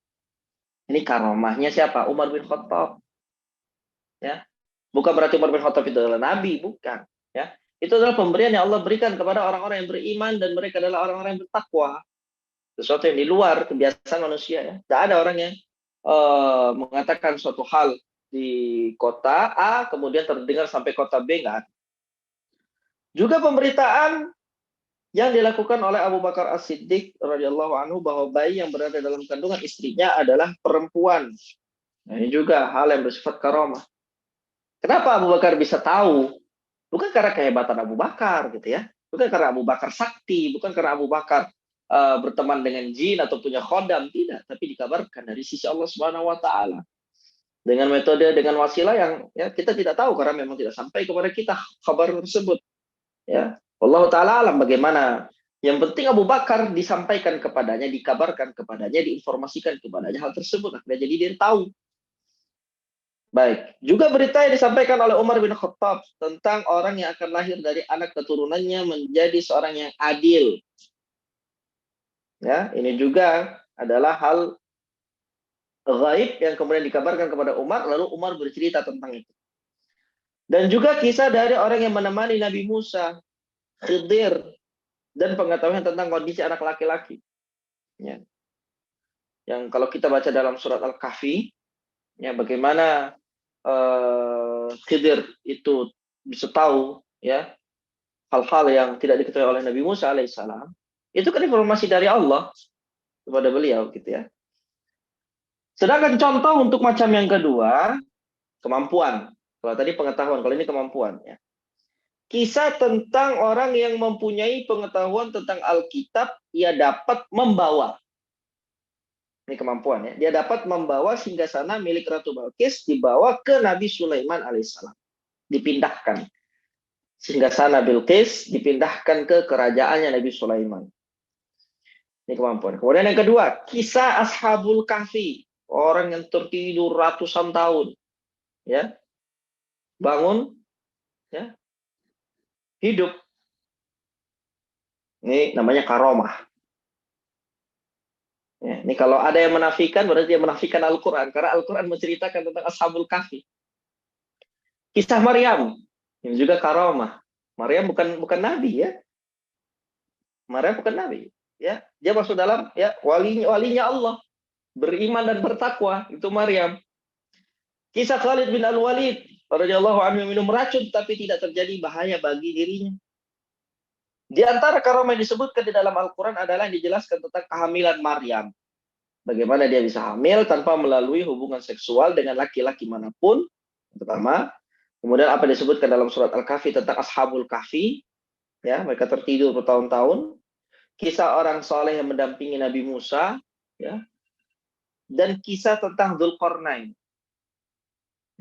Ini karomahnya siapa? Umar bin Khattab. Ya, bukan berarti Umar bin Khattab itu adalah nabi, bukan. Ya, itu adalah pemberian yang Allah berikan kepada orang-orang yang beriman dan mereka adalah orang-orang yang bertakwa. Sesuatu yang di luar kebiasaan manusia. Ya, tidak ada orang yang mengatakan suatu hal di kota A kemudian terdengar sampai kota B, nggak ada. Juga pemberitaan yang dilakukan oleh Abu Bakar As-Siddiq radhiyallahu anhu bahwa bayi yang berada dalam kandungan istrinya adalah perempuan. Nah, ini juga hal yang bersifat karomah. Kenapa Abu Bakar bisa tahu? Bukan karena kehebatan Abu Bakar gitu ya. Bukan karena Abu Bakar sakti, bukan karena Abu Bakar berteman dengan jin atau punya khodam, tidak, tapi dikabarkan dari sisi Allah Subhanahu wa taala. Dengan metode, dengan wasilah yang ya kita tidak tahu karena memang tidak sampai kepada kita kabar tersebut. Ya, Allah Ta'ala alam bagaimana. Yang penting Abu Bakar disampaikan kepadanya, dikabarkan kepadanya, diinformasikan kepadanya hal tersebut. Akhirnya jadi dia tahu. Baik, juga berita yang disampaikan oleh Umar bin Khattab tentang orang yang akan lahir dari anak keturunannya menjadi seorang yang adil. Ya, ini juga adalah hal gaib yang kemudian dikabarkan kepada Umar, lalu Umar bercerita tentang itu. Dan juga kisah dari orang yang menemani Nabi Musa, Khidir, dan pengetahuan tentang kondisi anak laki-laki. Ya. Yang kalau kita baca dalam surat Al-Kahfi, ya bagaimana Khidir itu bisa tahu ya hal-hal yang tidak diketahui oleh Nabi Musa alaihissalam, itu kan informasi dari Allah kepada beliau gitu ya. Sedangkan contoh untuk macam yang kedua, kemampuan. Kalau tadi pengetahuan, kalau ini kemampuan ya. Kisah tentang orang yang mempunyai pengetahuan tentang Alkitab, ia dapat membawa. Ini kemampuan ya. Dia dapat membawa singgasana milik Ratu Balkis dibawa ke Nabi Sulaiman alaihissalam. Dipindahkan. Singgasana Bilqis dipindahkan ke kerajaannya Nabi Sulaiman. Ini kemampuan. Kemudian yang kedua, kisah Ashabul Kahfi. Orang yang tertidur ratusan tahun. Ya. Bangun. Ya. Hidup. Ini namanya karomah. Ya, ini kalau ada yang menafikan, berarti dia menafikan Al-Quran. Karena Al-Quran menceritakan tentang Ashabul Kahfi. Kisah Maryam. Ini juga karomah. Maryam bukan nabi ya. Maryam bukan nabi. Ya, dia masuk dalam ya walinya Allah. Beriman dan bertakwa. Itu Maryam. Kisah Khalid bin Al-Walid. Radhiyallahu anhu minum racun tapi tidak terjadi bahaya bagi dirinya. Di antara karomah yang disebutkan di dalam Al-Quran adalah yang dijelaskan tentang kehamilan Maryam. Bagaimana dia bisa hamil tanpa melalui hubungan seksual dengan laki-laki manapun. Pertama. Kemudian apa disebutkan dalam surat Al-Kahfi tentang Ashabul Kahfi. Ya, mereka tertidur bertahun-tahun. Kisah orang soleh yang mendampingi Nabi Musa. Ya. Dan kisah tentang Dzulqarnain.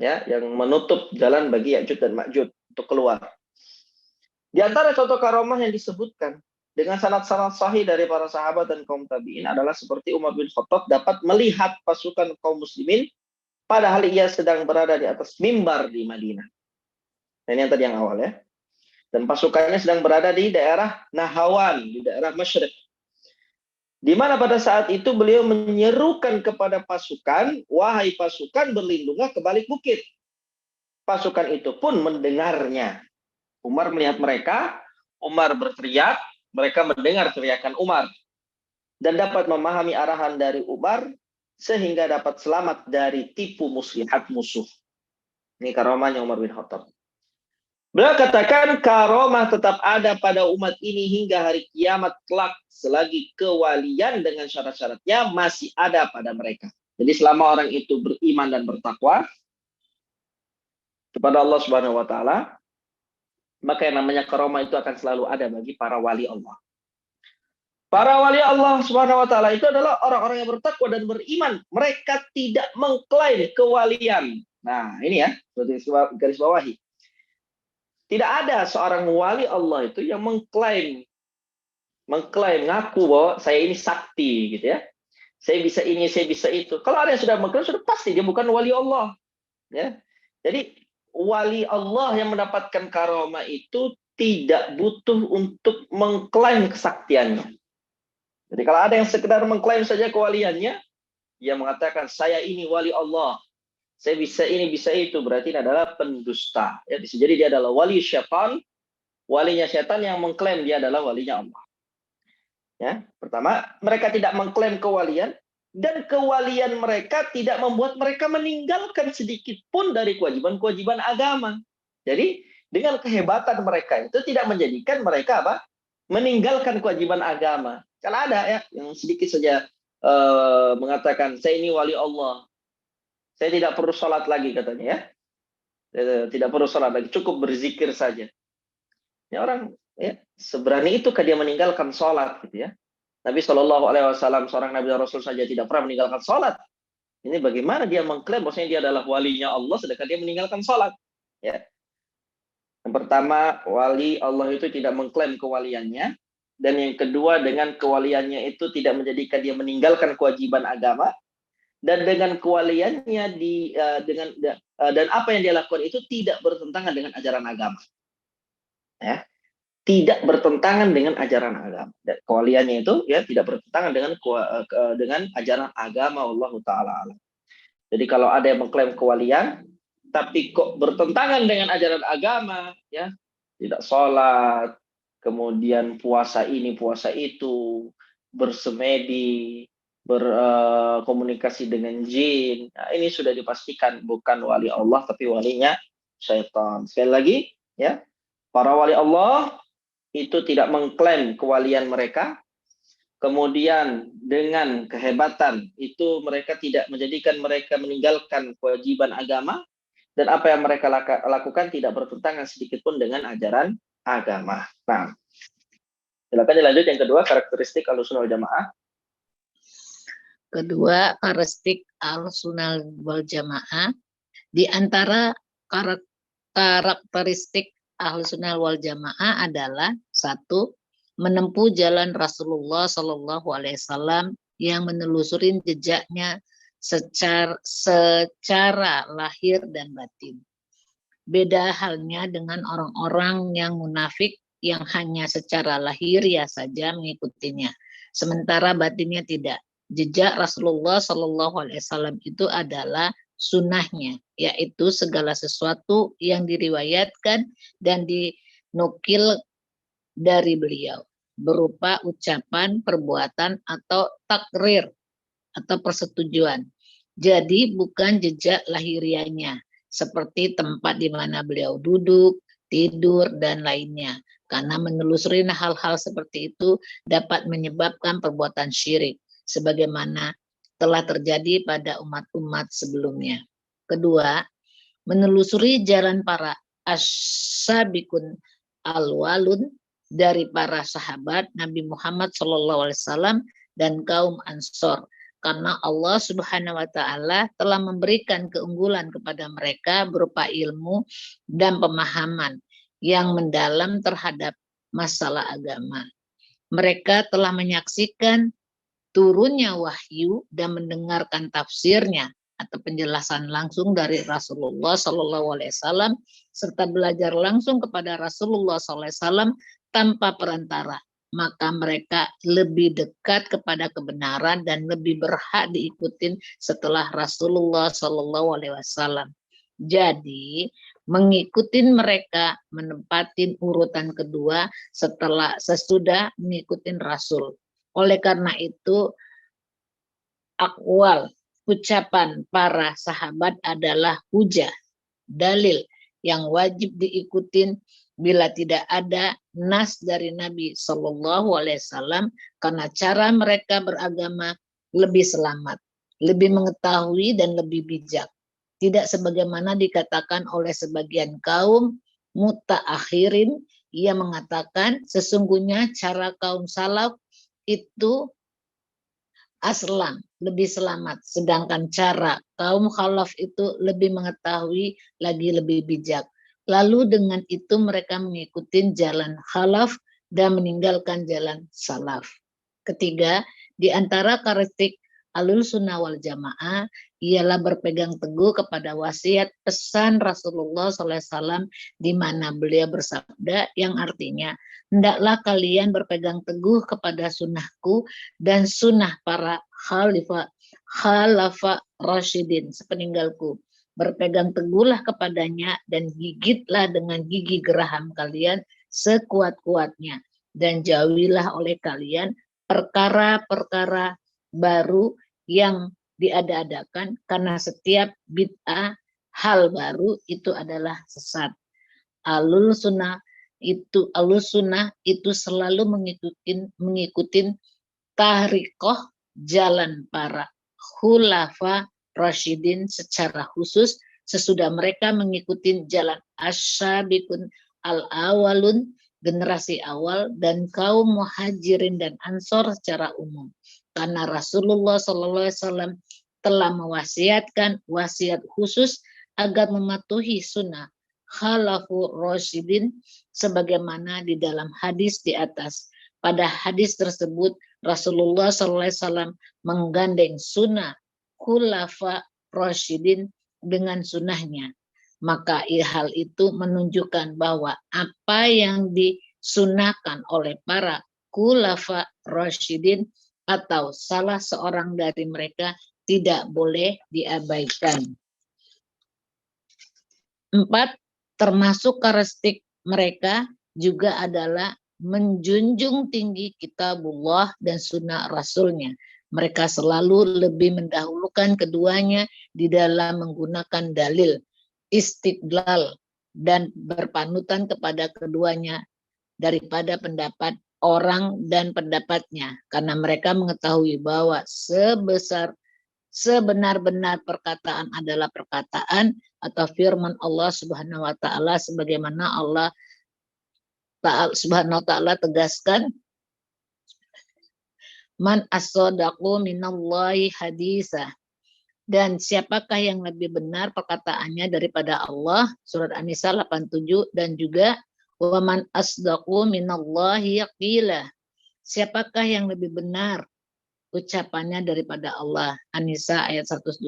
Ya, yang menutup jalan bagi Ya'juj dan Ma'juj untuk keluar. Di antara contoh karomah yang disebutkan dengan sanad-sanad sahih dari para sahabat dan kaum tabi'in adalah seperti Umar bin Khattab dapat melihat pasukan kaum muslimin padahal ia sedang berada di atas mimbar di Madinah. Nah, ini yang tadi yang awal ya. Dan pasukannya sedang berada di daerah Nahawan, di daerah Masyriq. Di mana pada saat itu beliau menyerukan kepada pasukan, wahai pasukan berlindunglah ke balik bukit. Pasukan itu pun mendengarnya. Umar melihat mereka, Umar berteriak, mereka mendengar teriakan Umar. Dan dapat memahami arahan dari Umar, sehingga dapat selamat dari tipu muslihat musuh. Ini karomahnya Umar bin Khattab. Beliau katakan karomah tetap ada pada umat ini hingga hari kiamat kelak selagi kewalian dengan syarat-syaratnya masih ada pada mereka. Jadi selama orang itu beriman dan bertakwa kepada Allah Subhanahu wa taala, maka yang namanya karomah itu akan selalu ada bagi para wali Allah. Para wali Allah Subhanahu wa taala itu adalah orang-orang yang bertakwa dan beriman. Mereka tidak mengklaim kewalian. Nah, ini ya, garis bawahi. Tidak ada seorang wali Allah itu yang mengklaim ngaku bahwa saya ini sakti gitu ya. Saya bisa ini, saya bisa itu. Kalau ada yang sudah mengklaim, sudah pasti dia bukan wali Allah. Ya. Jadi wali Allah yang mendapatkan karomah itu tidak butuh untuk mengklaim kesaktiannya. Jadi kalau ada yang sekedar mengklaim saja kewaliannya, dia mengatakan saya ini wali Allah. Saya bisa ini, bisa itu. Berarti ini adalah pendusta. Ya, bisa jadi dia adalah wali syaitan. Walinya syaitan yang mengklaim dia adalah walinya Allah. Ya, pertama, mereka tidak mengklaim kewalian. Dan kewalian mereka tidak membuat mereka meninggalkan sedikit pun dari kewajiban-kewajiban agama. Jadi, dengan kehebatan mereka itu tidak menjadikan mereka apa? Meninggalkan kewajiban agama. Kan ada ya, yang sedikit saja mengatakan, saya ini wali Allah. Saya tidak perlu sholat lagi katanya ya. Tidak perlu sholat lagi, cukup berzikir saja. Ya orang ya seberani itukah dia meninggalkan sholat gitu ya. Nabi SAW seorang Nabi Rasul saja tidak pernah meninggalkan sholat. Ini bagaimana dia mengklaim bahwasanya dia adalah walinya Allah sedangkan dia meninggalkan sholat. Ya. Yang pertama, wali Allah itu tidak mengklaim kewaliannya. Dan yang kedua, dengan kewaliannya itu tidak menjadikan dia meninggalkan kewajiban agama. Dan dengan kewaliannya dan apa yang dia lakukan itu tidak bertentangan dengan ajaran agama. Ya. Tidak bertentangan dengan ajaran agama. Dan kewaliannya itu ya tidak bertentangan dengan ajaran agama Allah Ta'ala. Jadi kalau ada yang mengklaim kewalian tapi kok bertentangan dengan ajaran agama, ya tidak sholat, kemudian puasa ini puasa itu, bersemedi, berkomunikasi dengan jin. Nah, ini sudah dipastikan bukan wali Allah tapi walinya syaitan. Sekali lagi, ya, para wali Allah itu tidak mengklaim kewalian mereka. Kemudian dengan kehebatan itu mereka tidak menjadikan mereka meninggalkan kewajiban agama. Dan apa yang mereka lakukan tidak bertentangan sedikit pun dengan ajaran agama. Nah, silakan dilanjut yang kedua, karakteristik Ahlussunnah wal Jamaah. Kedua, karakteristik Ahlussunnah wal Jamaah, di antara karakteristik Ahlussunnah wal Jamaah adalah satu, menempuh jalan Rasulullah Shallallahu Alaihi Wasallam yang menelusuri jejaknya secara lahir dan batin. Beda halnya dengan orang-orang yang munafik yang hanya secara lahir ya saja mengikutinya, sementara batinnya tidak. Jejak Rasulullah Shallallahu Alaihi Wasallam itu adalah sunnahnya, yaitu segala sesuatu yang diriwayatkan dan dinukil dari beliau berupa ucapan, perbuatan, atau takrir atau persetujuan. Jadi bukan jejak lahiriahnya seperti tempat di mana beliau duduk, tidur, dan lainnya. Karena menelusuri hal-hal seperti itu dapat menyebabkan perbuatan syirik sebagaimana telah terjadi pada umat-umat sebelumnya. Kedua, menelusuri jalan para as-sabiqun al-walun dari para sahabat Nabi Muhammad SAW dan kaum Ansor, karena Allah Subhanahu wa Ta'ala telah memberikan keunggulan kepada mereka berupa ilmu dan pemahaman yang mendalam terhadap masalah agama. Mereka telah menyaksikan turunnya wahyu dan mendengarkan tafsirnya, atau penjelasan langsung dari Rasulullah SAW serta belajar langsung kepada Rasulullah SAW tanpa perantara, maka mereka lebih dekat kepada kebenaran dan lebih berhak diikutin setelah Rasulullah SAW. Jadi mengikutin mereka, menempatin urutan kedua sesudah mengikutin Rasul. Oleh karena itu, akwal, ucapan para sahabat adalah hujah, dalil yang wajib diikutin bila tidak ada nas dari Nabi Shallallahu Alaihi Wasallam, karena cara mereka beragama lebih selamat, lebih mengetahui dan lebih bijak. Tidak sebagaimana dikatakan oleh sebagian kaum mutaakhirin yang mengatakan sesungguhnya cara kaum salaf itu aslan lebih selamat, sedangkan cara kaum khalaf itu lebih mengetahui lagi lebih bijak. Lalu dengan itu mereka mengikuti jalan khalaf dan meninggalkan jalan salaf. Ketiga, di antara karakteristik Ahlus Sunnah wal Jamaah ialah berpegang teguh kepada wasiat pesan Rasulullah SAW, di mana beliau bersabda yang artinya, hendaklah kalian berpegang teguh kepada sunnahku dan sunnah para khalifah Rasyidin sepeninggalku. Berpegang teguhlah kepadanya dan gigitlah dengan gigi geraham kalian sekuat-kuatnya, dan jauhilah oleh kalian perkara-perkara baru yang diada-adakan, karena setiap bid'ah hal baru itu adalah sesat. Ahlus Sunnah itu selalu mengikuti tariqah jalan para khulafa Rasyidin secara khusus sesudah mereka mengikuti jalan asy-syabiqun al-awwalun, generasi awal, dan kaum muhajirin dan ansor secara umum. Karena Rasulullah SAW telah mewasiatkan wasiat khusus agar mematuhi sunnah khalafu Rasyidin sebagaimana di dalam hadis di atas. Pada hadis tersebut Rasulullah SAW menggandeng sunnah khulafa Rasyidin dengan sunnahnya. Maka hal itu menunjukkan bahwa apa yang disunahkan oleh para khulafa Rasyidin atau salah seorang dari mereka tidak boleh diabaikan. 4. Termasuk karakteristik mereka juga adalah menjunjung tinggi kitabullah dan sunnah Rasulnya. Mereka selalu lebih mendahulukan keduanya di dalam menggunakan dalil, istidlal, dan berpanutan kepada keduanya daripada pendapat orang dan pendapatnya, karena mereka mengetahui bahwa sebenar-benar perkataan adalah perkataan atau firman Allah Subhanahu wa taala, sebagaimana Allah Subhanahu wa taala tegaskan, man as-sadaqu minallahi hadisa, dan siapakah yang lebih benar perkataannya daripada Allah, surat An-Nisa 87, dan juga wa man asdaqu minallahi qila, siapakah yang lebih benar ucapannya daripada Allah, An-Nisa ayat 122.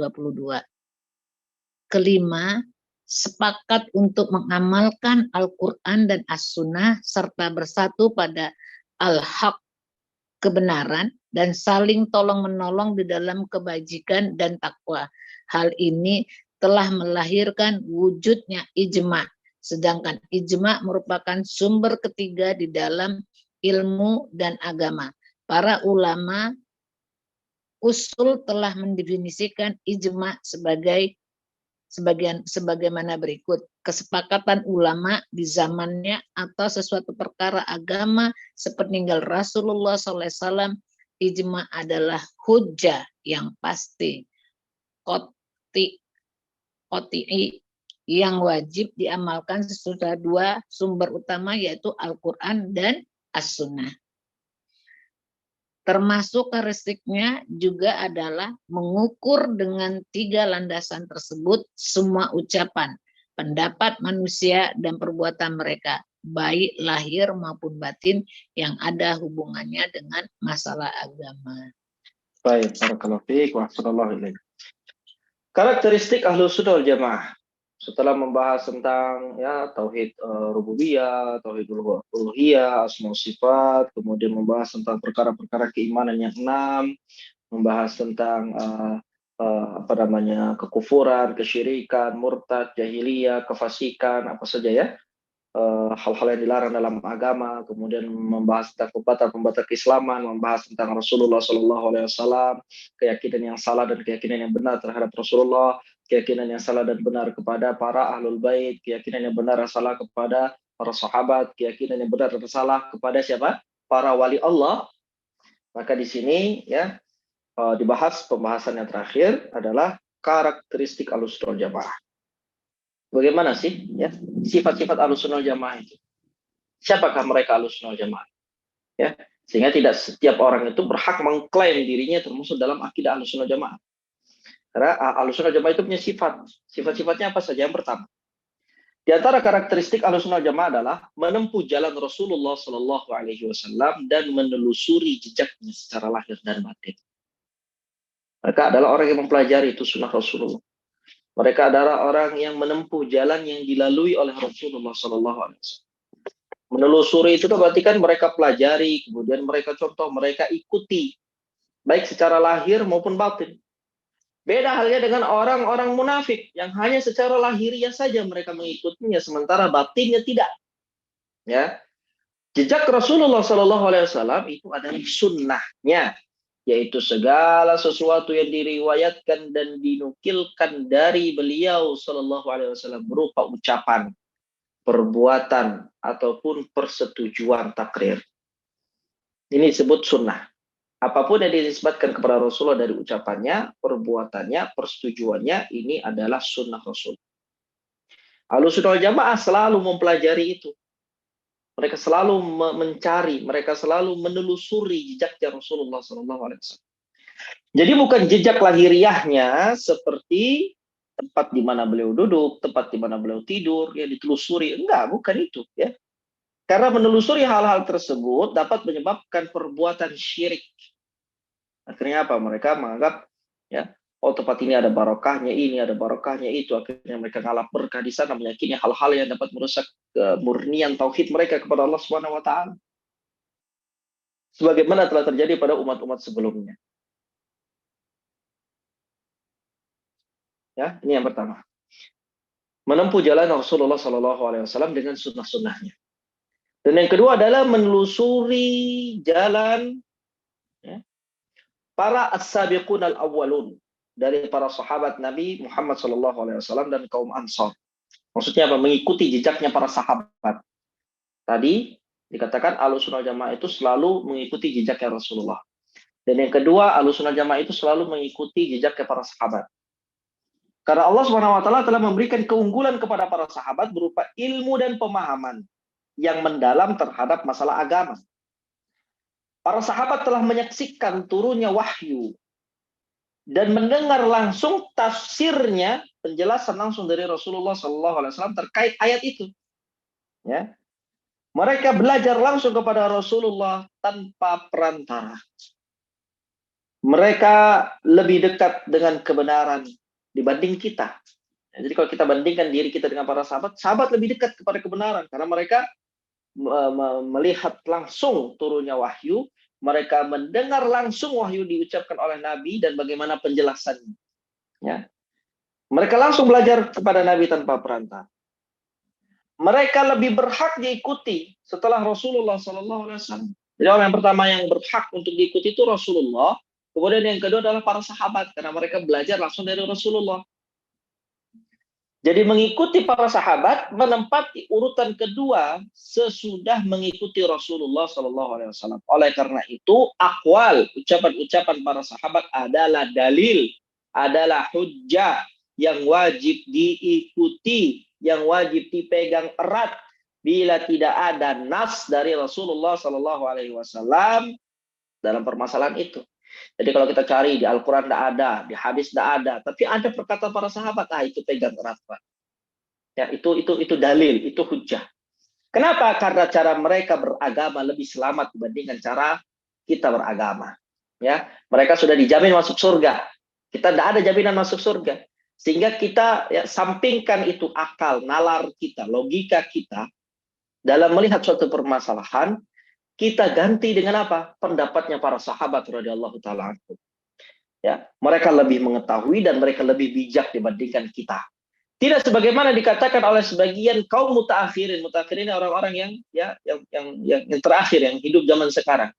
Kelima, sepakat untuk mengamalkan Al-Quran dan As-Sunnah serta bersatu pada al-haq, kebenaran, dan saling tolong-menolong di dalam kebajikan dan takwa. Hal ini telah melahirkan wujudnya ijma', sedangkan ijma' merupakan sumber ketiga di dalam ilmu dan agama. Para ulama usul telah mendefinisikan ijma' sebagaimana berikut. Kesepakatan ulama di zamannya atau sesuatu perkara agama sepeninggal Rasulullah SAW, ijma' adalah hujjah yang pasti, qot'i, yang wajib diamalkan sesudah dua sumber utama, yaitu Al-Quran dan As-Sunnah. Termasuk karakteristiknya juga adalah mengukur dengan 3 landasan tersebut semua ucapan, pendapat manusia, dan perbuatan mereka, baik lahir maupun batin, yang ada hubungannya dengan masalah agama. Baik, barakallahu fiik wa ahsanallahu ilaik. Karakteristik Ahlus Sunnah wal Jamaah. Setelah membahas tentang ya tauhid rububiyah, tauhid uluhiyah, asma sifat, kemudian membahas tentang perkara-perkara keimanan yang 6, membahas tentang apa namanya kekufuran, kesyirikan, murtad, jahiliyah, kefasikan, apa saja ya, hal-hal yang dilarang dalam agama, kemudian membahas tentang pembatal-pembatal keislaman, membahas tentang Rasulullah SAW, keyakinan yang salah dan keyakinan yang benar terhadap Rasulullah, keyakinan yang salah dan benar kepada para ahlul bait, keyakinan yang benar dan salah kepada para sahabat, keyakinan yang benar dan salah kepada siapa? Para wali Allah. Maka di sini ya dibahas pembahasan yang terakhir adalah karakteristik Ahlussunnah wal Jamaah. Bagaimana sih ya sifat-sifat Ahlussunnah wal Jamaah itu? Siapakah mereka Ahlussunnah wal Jamaah? Ya, sehingga tidak setiap orang itu berhak mengklaim dirinya termasuk dalam akidah Ahlussunnah wal Jamaah. Karena Ahlussunnah wal Jamaah itu punya sifat. Sifat-sifatnya apa saja? Yang pertama, di antara karakteristik Ahlussunnah wal Jamaah adalah menempuh jalan Rasulullah Shallallahu Alaihi Wasallam dan menelusuri jejaknya secara lahir dan batin. Mereka adalah orang yang mempelajari itu sunnah Rasulullah. Mereka adalah orang yang menempuh jalan yang dilalui oleh Rasulullah Sallallahu Alaihi Wasallam. Menelusuri itu berarti kan mereka pelajari, kemudian mereka contoh, mereka ikuti, baik secara lahir maupun batin. Beda halnya dengan orang-orang munafik yang hanya secara lahiriah saja mereka mengikutinya, sementara batinnya tidak. Ya, jejak Rasulullah Sallallahu Alaihi Wasallam itu adalah sunnahnya, yaitu segala sesuatu yang diriwayatkan dan dinukilkan dari beliau Shallallahu Alaihi Wasallam berupa ucapan, perbuatan, ataupun persetujuan takrir. Ini disebut sunnah. Apapun yang dinisbatkan kepada Rasulullah dari ucapannya, perbuatannya, persetujuannya, ini adalah sunnah Rasul. Ahlussunnah wal Jamaah selalu mempelajari itu. Mereka selalu mencari, mereka selalu menelusuri jejaknya Rasulullah SAW. Jadi bukan jejak lahiriahnya seperti tempat di mana beliau duduk, tempat di mana beliau tidur, ya ditelusuri. Enggak, bukan itu. Ya. Karena menelusuri hal-hal tersebut dapat menyebabkan perbuatan syirik. Akhirnya apa? Mereka menganggap, ya, oh tempat ini ada barokahnya, ini ada barokahnya itu. Akhirnya mereka ngalap berkah di sana, meyakini hal-hal yang dapat merusak kemurnian tauhid mereka kepada Allah Subhanahu Wa Taala. Sebagaimana telah terjadi pada umat-umat sebelumnya. Ya, ini yang pertama. Menempuh jalan Rasulullah SAW dengan sunnah-sunnahnya. Dan yang kedua adalah menelusuri jalan ya, para as-sabiqun al-awwalun dari para sahabat Nabi Muhammad SAW dan kaum Ansar. Maksudnya apa? Mengikuti jejaknya para sahabat. Tadi dikatakan Ahlussunnah wal Jamaah itu selalu mengikuti jejaknya Rasulullah. Dan yang kedua, Ahlussunnah wal Jamaah itu selalu mengikuti jejaknya para sahabat. Karena Allah SWT telah memberikan keunggulan kepada para sahabat berupa ilmu dan pemahaman yang mendalam terhadap masalah agama. Para sahabat telah menyaksikan turunnya wahyu dan mendengar langsung tafsirnya, penjelasan langsung dari Rasulullah SAW terkait ayat itu. Ya. Mereka belajar langsung kepada Rasulullah tanpa perantara. Mereka lebih dekat dengan kebenaran dibanding kita. Jadi kalau kita bandingkan diri kita dengan para sahabat, sahabat lebih dekat kepada kebenaran karena mereka melihat langsung turunnya wahyu, mereka mendengar langsung wahyu diucapkan oleh Nabi dan bagaimana penjelasannya. Ya. Mereka langsung belajar kepada Nabi tanpa perantara. Mereka lebih berhak diikuti setelah Rasulullah SAW. Jadi orang yang pertama yang berhak untuk diikuti itu Rasulullah. Kemudian yang kedua adalah para sahabat karena mereka belajar langsung dari Rasulullah. Jadi mengikuti para sahabat menempati urutan kedua sesudah mengikuti Rasulullah SAW. Oleh karena itu, akwal, ucapan-ucapan para sahabat adalah dalil, adalah hujjah yang wajib diikuti, yang wajib dipegang erat bila tidak ada nas dari Rasulullah SAW dalam permasalahan itu. Jadi kalau kita cari di Al-Quran tidak ada, di hadis tidak ada, tapi ada perkataan para sahabat, itu pegang erat, Pak. Ya, itu dalil, itu hujjah. Kenapa? Karena cara mereka beragama lebih selamat dibandingkan cara kita beragama. Ya, mereka sudah dijamin masuk surga. Kita tidak ada jaminan masuk surga. Sehingga kita ya, sampingkan itu akal, nalar kita, logika kita dalam melihat suatu permasalahan, kita ganti dengan apa? Pendapatnya para sahabat radhiyallahu taala anhum. Ya, mereka lebih mengetahui dan mereka lebih bijak dibandingkan kita. Tidak sebagaimana dikatakan oleh sebagian kaum mutaakhirin. Mutaakhirin orang-orang yang terakhir, yang hidup zaman sekarang.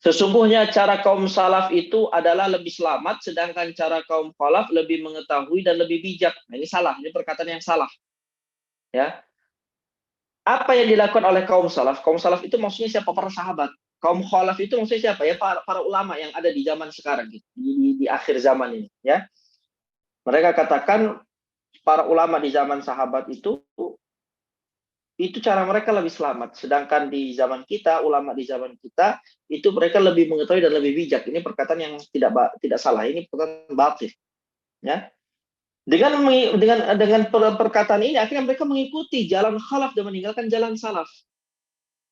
Sesungguhnya cara kaum salaf itu adalah lebih selamat, sedangkan cara kaum khalaf lebih mengetahui dan lebih bijak. Nah, ini salah, ini perkataan yang salah. Ya, apa yang dilakukan oleh kaum salaf? Kaum salaf itu maksudnya siapa? Para sahabat. Kaum khalaf itu maksudnya siapa? Ya para ulama yang ada di zaman sekarang, gitu, di akhir zaman ini. Ya, mereka katakan para ulama di zaman sahabat itu cara mereka lebih selamat. Sedangkan di zaman kita, ulama di zaman kita, itu mereka lebih mengetahui dan lebih bijak. Ini perkataan yang tidak salah. Ini perkataan batil. Ya. Dengan perkataan ini, akhirnya mereka mengikuti jalan khalaf dan meninggalkan jalan salaf.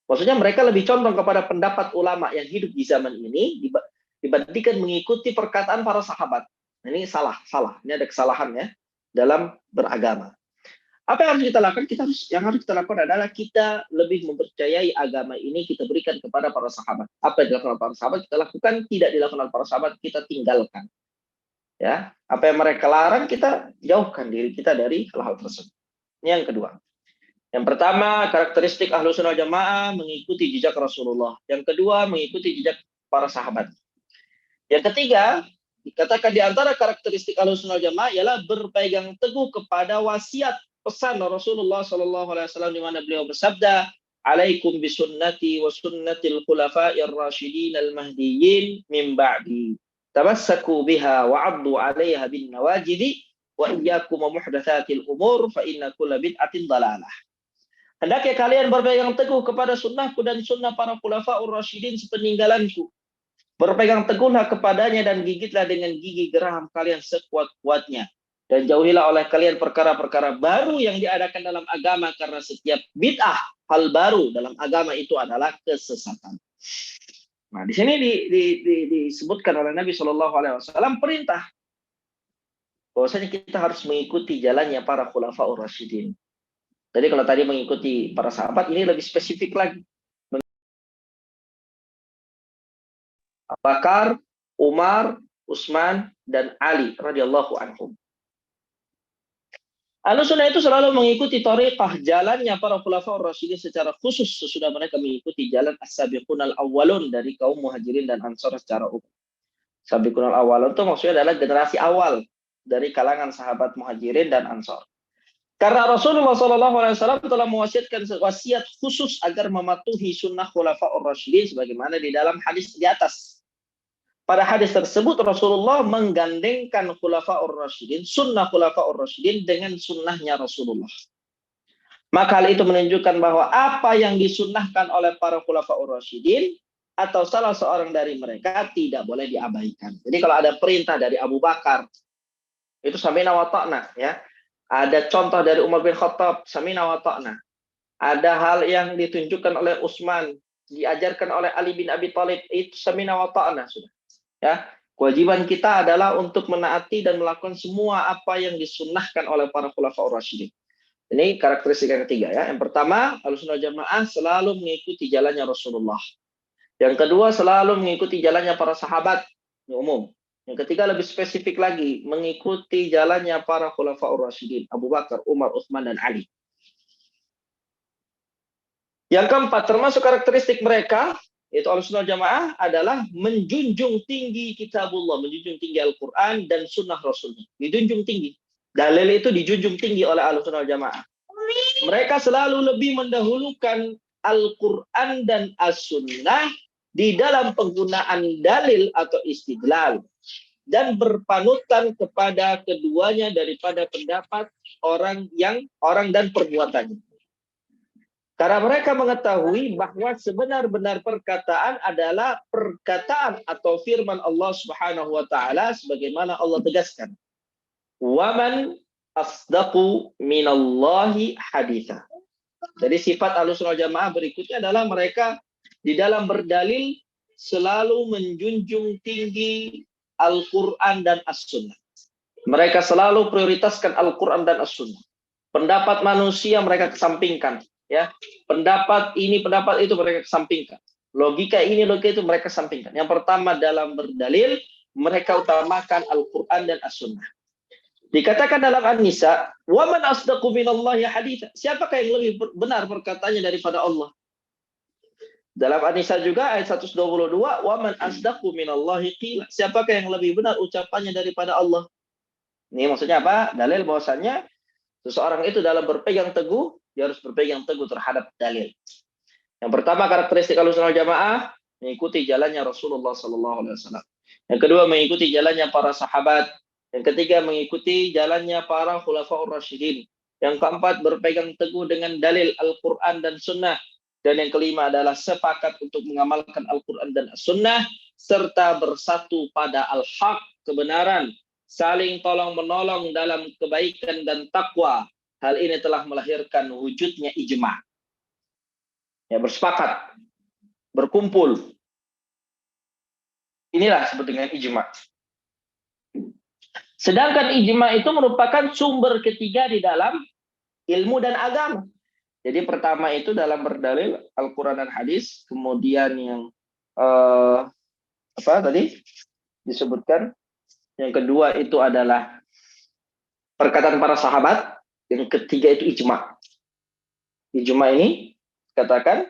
Maksudnya mereka lebih condong kepada pendapat ulama yang hidup di zaman ini dibandingkan mengikuti perkataan para sahabat. Ini salah. Ini ada kesalahan ya dalam beragama. Apa yang harus kita lakukan? Yang harus kita lakukan adalah kita lebih mempercayai agama ini kita berikan kepada para sahabat. Apa yang dilakukan oleh para sahabat kita lakukan, tidak dilakukan oleh para sahabat kita tinggalkan. Ya, apa yang mereka larang kita jauhkan diri kita dari hal-hal tersebut. Ini yang kedua. Yang pertama, karakteristik Ahlussunnah wal Jamaah mengikuti jejak Rasulullah. Yang kedua, mengikuti jejak para sahabat. Yang ketiga, dikatakan di antara karakteristik Ahlussunnah wal Jamaah ialah berpegang teguh kepada wasiat pesan Rasulullah Shallallahu Alaihi Wasallam di mana beliau bersabda, "Alaikum bisunnati wa sunnatil khulafa'ir rasyidin al-mahdiyyin min ba'di. Tamassaku biha wa 'addu 'alaiha bin nawajidi wa iyyakum wa muhdatsatil umur fa inna kulla bid'atin dhalalah." Hendaknya kalian berpegang teguh kepada sunnahku dan sunnah para khulafa'ur rasyidin sepeninggalanku. Berpegang teguhlah kepadanya dan gigitlah dengan gigi geraham kalian sekuat-kuatnya. Dan jauhilah oleh kalian perkara-perkara baru yang diadakan dalam agama, karena setiap bid'ah, hal baru dalam agama itu adalah kesesatan. Nah, di sini disebutkan oleh Nabi Shallallahu Alaihi Wasallam perintah bahwasanya kita harus mengikuti jalannya para khulafaur rasyidin. Jadi kalau tadi mengikuti para sahabat, ini lebih spesifik lagi. Abu Bakar, Umar, Utsman, dan Ali radhiyallahu anhum. Ahlussunnah itu selalu mengikuti thariqah jalannya para khulafaur rasyidin secara khusus sesudah mereka mengikuti jalan as-sabiqun al-awwalun dari kaum muhajirin dan ansar secara umum. Sabiqun al-awwalun itu maksudnya adalah generasi awal dari kalangan sahabat muhajirin dan ansar. Karena Rasulullah SAW telah mewasiatkan wasiat khusus agar mematuhi sunnah khulafaur rasyidin sebagaimana di dalam hadis di atas. Pada hadis tersebut Rasulullah menggandengkan khulafaur rasyidin, sunnah khulafaur rasyidin dengan sunnahnya Rasulullah. Maka hal itu menunjukkan bahwa apa yang disunnahkan oleh para khulafaur rasyidin atau salah seorang dari mereka tidak boleh diabaikan. Jadi kalau ada perintah dari Abu Bakar, itu samina wa ta'na, ya. Ada contoh dari Umar bin Khattab, samina wa ta'na. Ada hal yang ditunjukkan oleh Utsman, diajarkan oleh Ali bin Abi Thalib, itu samina wa ta'na sudah. Ya, kewajiban kita adalah untuk menaati dan melakukan semua apa yang disunnahkan oleh para khulafaur rasyidin. Ini karakteristik yang ketiga ya. Yang pertama, Ahlussunnah Jamaah selalu mengikuti jalannya Rasulullah. Yang kedua, selalu mengikuti jalannya para sahabat umum. Yang ketiga lebih spesifik lagi, mengikuti jalannya para khulafaur rasyidin, Abu Bakar, Umar, Utsman, dan Ali. Yang keempat, termasuk karakteristik mereka, yaitu Ahlussunnah Jamaah adalah menjunjung tinggi kitabullah, menjunjung tinggi Al-Quran dan sunnah Rasulnya. Dijunjung tinggi. Dalil itu dijunjung tinggi oleh Ahlussunnah Jamaah. Mereka selalu lebih mendahulukan Al-Quran dan As-Sunnah di dalam penggunaan dalil atau istidlal. Dan berpanutan kepada keduanya daripada pendapat orang dan perbuatannya. Karena mereka mengetahui bahwa sebenar-benar perkataan adalah perkataan atau firman Allah Subhanahu wa taala sebagaimana Allah tegaskan. Waman asdaqu minallahi haditha. Jadi sifat Ahlussunnah Jamaah berikutnya adalah mereka di dalam berdalil selalu menjunjung tinggi Al-Qur'an dan As-Sunnah. Mereka selalu prioritaskan Al-Quran dan As-Sunnah. Pendapat manusia mereka kesampingkan, ya. Pendapat ini, pendapat itu mereka kesampingkan. Logika ini, logika itu mereka kesampingkan. Yang pertama dalam berdalil, mereka utamakan Al-Quran dan As-Sunnah. Dikatakan dalam An-Nisa, "Wa man asdaqu minallahi haditsa." Siapakah yang lebih benar perkataannya daripada Allah? Dalam An-Nisa juga ayat 122, "Wa man asdaqu minallahi qila." Siapakah yang lebih benar ucapannya daripada Allah? Ini maksudnya apa? Dalil bahwasanya seseorang itu dalam berpegang teguh, dia harus berpegang teguh terhadap dalil. Yang pertama karakteristik Ahlussunnah Jamaah, mengikuti jalannya Rasulullah SAW. Yang kedua mengikuti jalannya para sahabat. Yang ketiga mengikuti jalannya para khulafaur rasyidin. Yang keempat berpegang teguh dengan dalil Al-Quran dan Sunnah. Dan yang kelima adalah sepakat untuk mengamalkan Al-Quran dan Sunnah serta bersatu pada al-haq, kebenaran, saling tolong menolong dalam kebaikan dan takwa. Hal ini telah melahirkan wujudnya ijma'. Ya, bersepakat, berkumpul. Inilah disebut dengan ijma'. Sedangkan ijma' itu merupakan sumber ketiga di dalam ilmu dan agama. Jadi pertama itu dalam berdalil Al-Quran dan Hadis, kemudian yang apa tadi disebutkan, yang kedua itu adalah perkataan para sahabat, yang ketiga itu ijma'. Ijma' ini katakan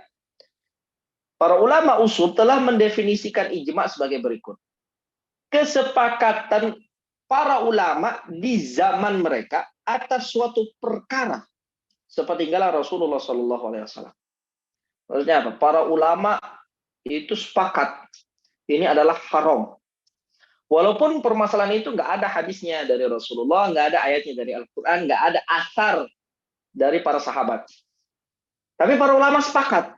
para ulama usul telah mendefinisikan ijma' sebagai berikut. Kesepakatan para ulama di zaman mereka atas suatu perkara sepertinggalah Rasulullah SAW. Maksudnya apa? Para ulama itu sepakat ini adalah haram. Walaupun permasalahan itu nggak ada hadisnya dari Rasulullah, nggak ada ayatnya dari Al-Quran, nggak ada asar dari para sahabat. Tapi para ulama sepakat.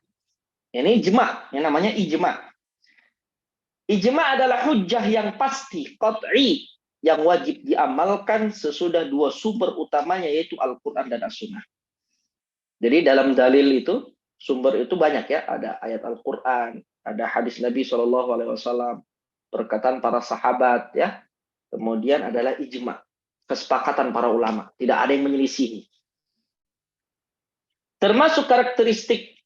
Ini ijma', yang namanya ijma'. Ijma' adalah hujjah yang pasti, qat'i, yang wajib diamalkan sesudah dua sumber utamanya yaitu Al-Quran dan As-Sunnah. Jadi dalam dalil itu, sumber itu banyak ya. Ada ayat Al-Quran, ada hadis Nabi SAW, perkataan para sahabat ya. Kemudian adalah ijma', kesepakatan para ulama. Tidak ada yang menyelisihi. Termasuk karakteristik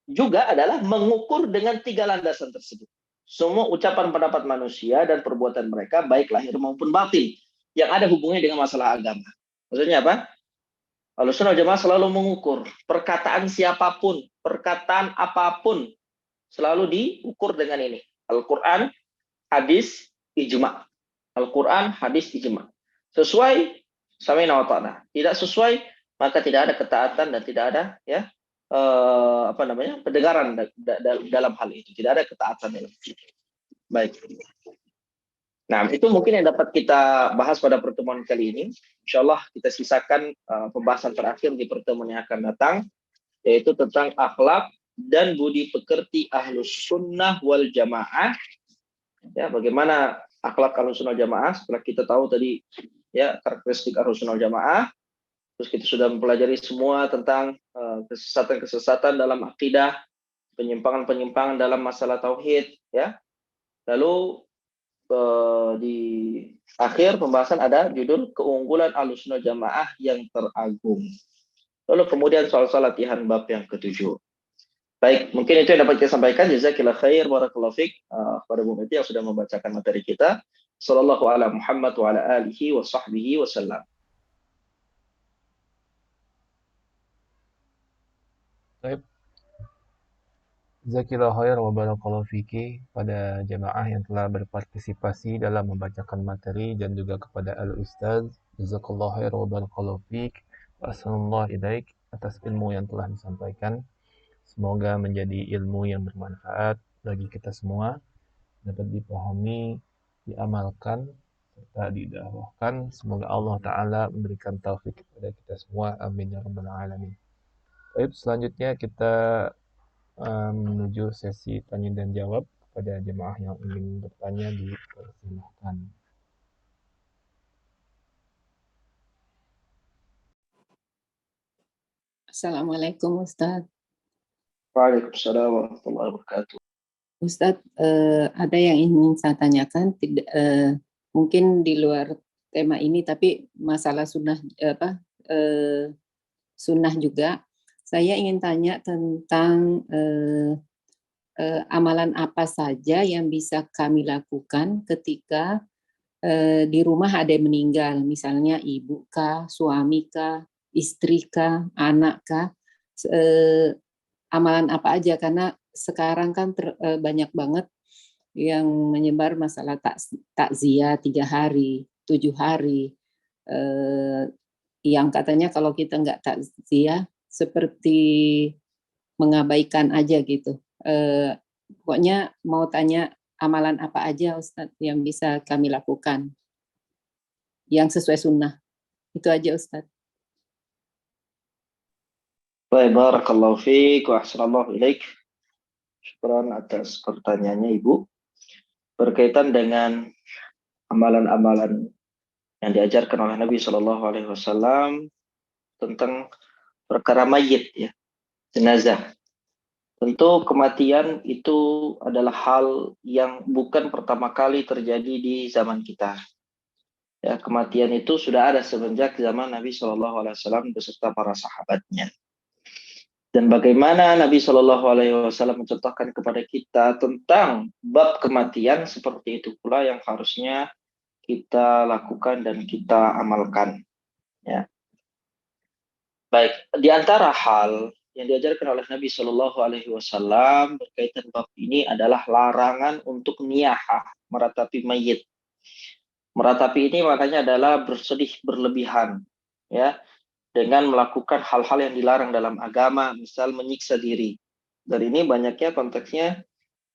juga adalah mengukur dengan tiga landasan tersebut. Semua ucapan pendapat manusia dan perbuatan mereka, baik lahir maupun batin, yang ada hubungannya dengan masalah agama. Maksudnya apa? Ahlussunnah Jamaah selalu mengukur perkataan siapapun, perkataan apapun, selalu diukur dengan ini. Al-Quran, hadis, ijma'. Al-Quran, hadis, ijma'. Sesuai, sami'na wa ta'na. Tidak sesuai, maka tidak ada ketaatan dan tidak ada ya pendengaran dalam hal itu. Tidak ada ketaatan dalam itu. Baik. Nah, itu mungkin yang dapat kita bahas pada pertemuan kali ini. Insyaallah kita sisakan pembahasan terakhir di pertemuan yang akan datang, yaitu tentang akhlak dan budi pekerti Ahlus Sunnah wal Jamaah. Ya, bagaimana akhlak Ahlus Sunnah Jamaah setelah kita tahu tadi ya karakteristik Ahlus Sunnah Jamaah. Terus kita sudah mempelajari semua tentang kesesatan-kesesatan dalam akidah, penyimpangan-penyimpangan dalam masalah tauhid, ya. Lalu di akhir pembahasan ada judul keunggulan Ahlussunnah Jamaah yang teragung. Lalu kemudian soal-soal latihan bab yang ke-7. Baik, mungkin itu yang dapat kita sampaikan. Jazakillah khair, barakallahu fiik kepada Bu Meti yang sudah membacakan materi kita. Sallallahu ala Muhammad wa ala alihi wa sahbihi wasallam. Baik. Jazakillah khair wa barakallahu fiki pada jamaah yang telah berpartisipasi dalam membacakan materi dan juga kepada al-ustaz. Jazakallah khair wa barakallahu fik. Wa assalamualaikum ilaik atas ilmu yang telah disampaikan. Semoga menjadi ilmu yang bermanfaat bagi kita semua, dapat dipahami, diamalkan, serta didakwahkan. Semoga Allah Ta'ala memberikan taufik kepada kita semua. Amin ya rabbal alamin. Baik, selanjutnya kita menuju sesi tanya dan jawab. Kepada jemaah yang ingin bertanya dipersilahkan. Assalamualaikum Ustadz. Waalaikumsalam warahmatullahi wabarakatuh. Ustadz, ada yang ingin saya tanyakan. mungkin di luar tema ini, tapi masalah sunnah sunnah juga. Saya ingin tanya tentang amalan apa saja yang bisa kami lakukan ketika di rumah ada yang meninggal, misalnya ibu kah, suami kah, istri kah, anak kah, amalan apa aja, karena sekarang kan banyak banget yang menyebar masalah takziah 3 hari, 7 hari, yang katanya kalau kita nggak takziah seperti mengabaikan aja gitu. Pokoknya mau tanya amalan apa aja Ustadz yang bisa kami lakukan yang sesuai sunnah. Itu aja Ustadz. Baik, barakallahu fiik wa ahsanallahu ilaik. Syukran atas pertanyaannya Ibu. Berkaitan dengan amalan-amalan yang diajarkan oleh Nabi Shallallahu Alaihi Wasallam tentang perkara mayit, ya, jenazah. Tentu kematian itu adalah hal yang bukan pertama kali terjadi di zaman kita. Ya, kematian itu sudah ada semenjak zaman Nabi Shallallahu Alaihi Wasallam beserta para sahabatnya. Dan bagaimana Nabi Shallallahu Alaihi Wasallam mencontohkan kepada kita tentang bab kematian, seperti itu pula yang harusnya kita lakukan dan kita amalkan. Ya. Baik, di antara hal yang diajarkan oleh Nabi Shallallahu Alaihi Wasallam berkaitan bab ini adalah larangan untuk niyahah, meratapi mayit. Meratapi ini maknanya adalah bersedih berlebihan, ya, dengan melakukan hal-hal yang dilarang dalam agama, misal menyiksa diri. Dan ini banyaknya konteksnya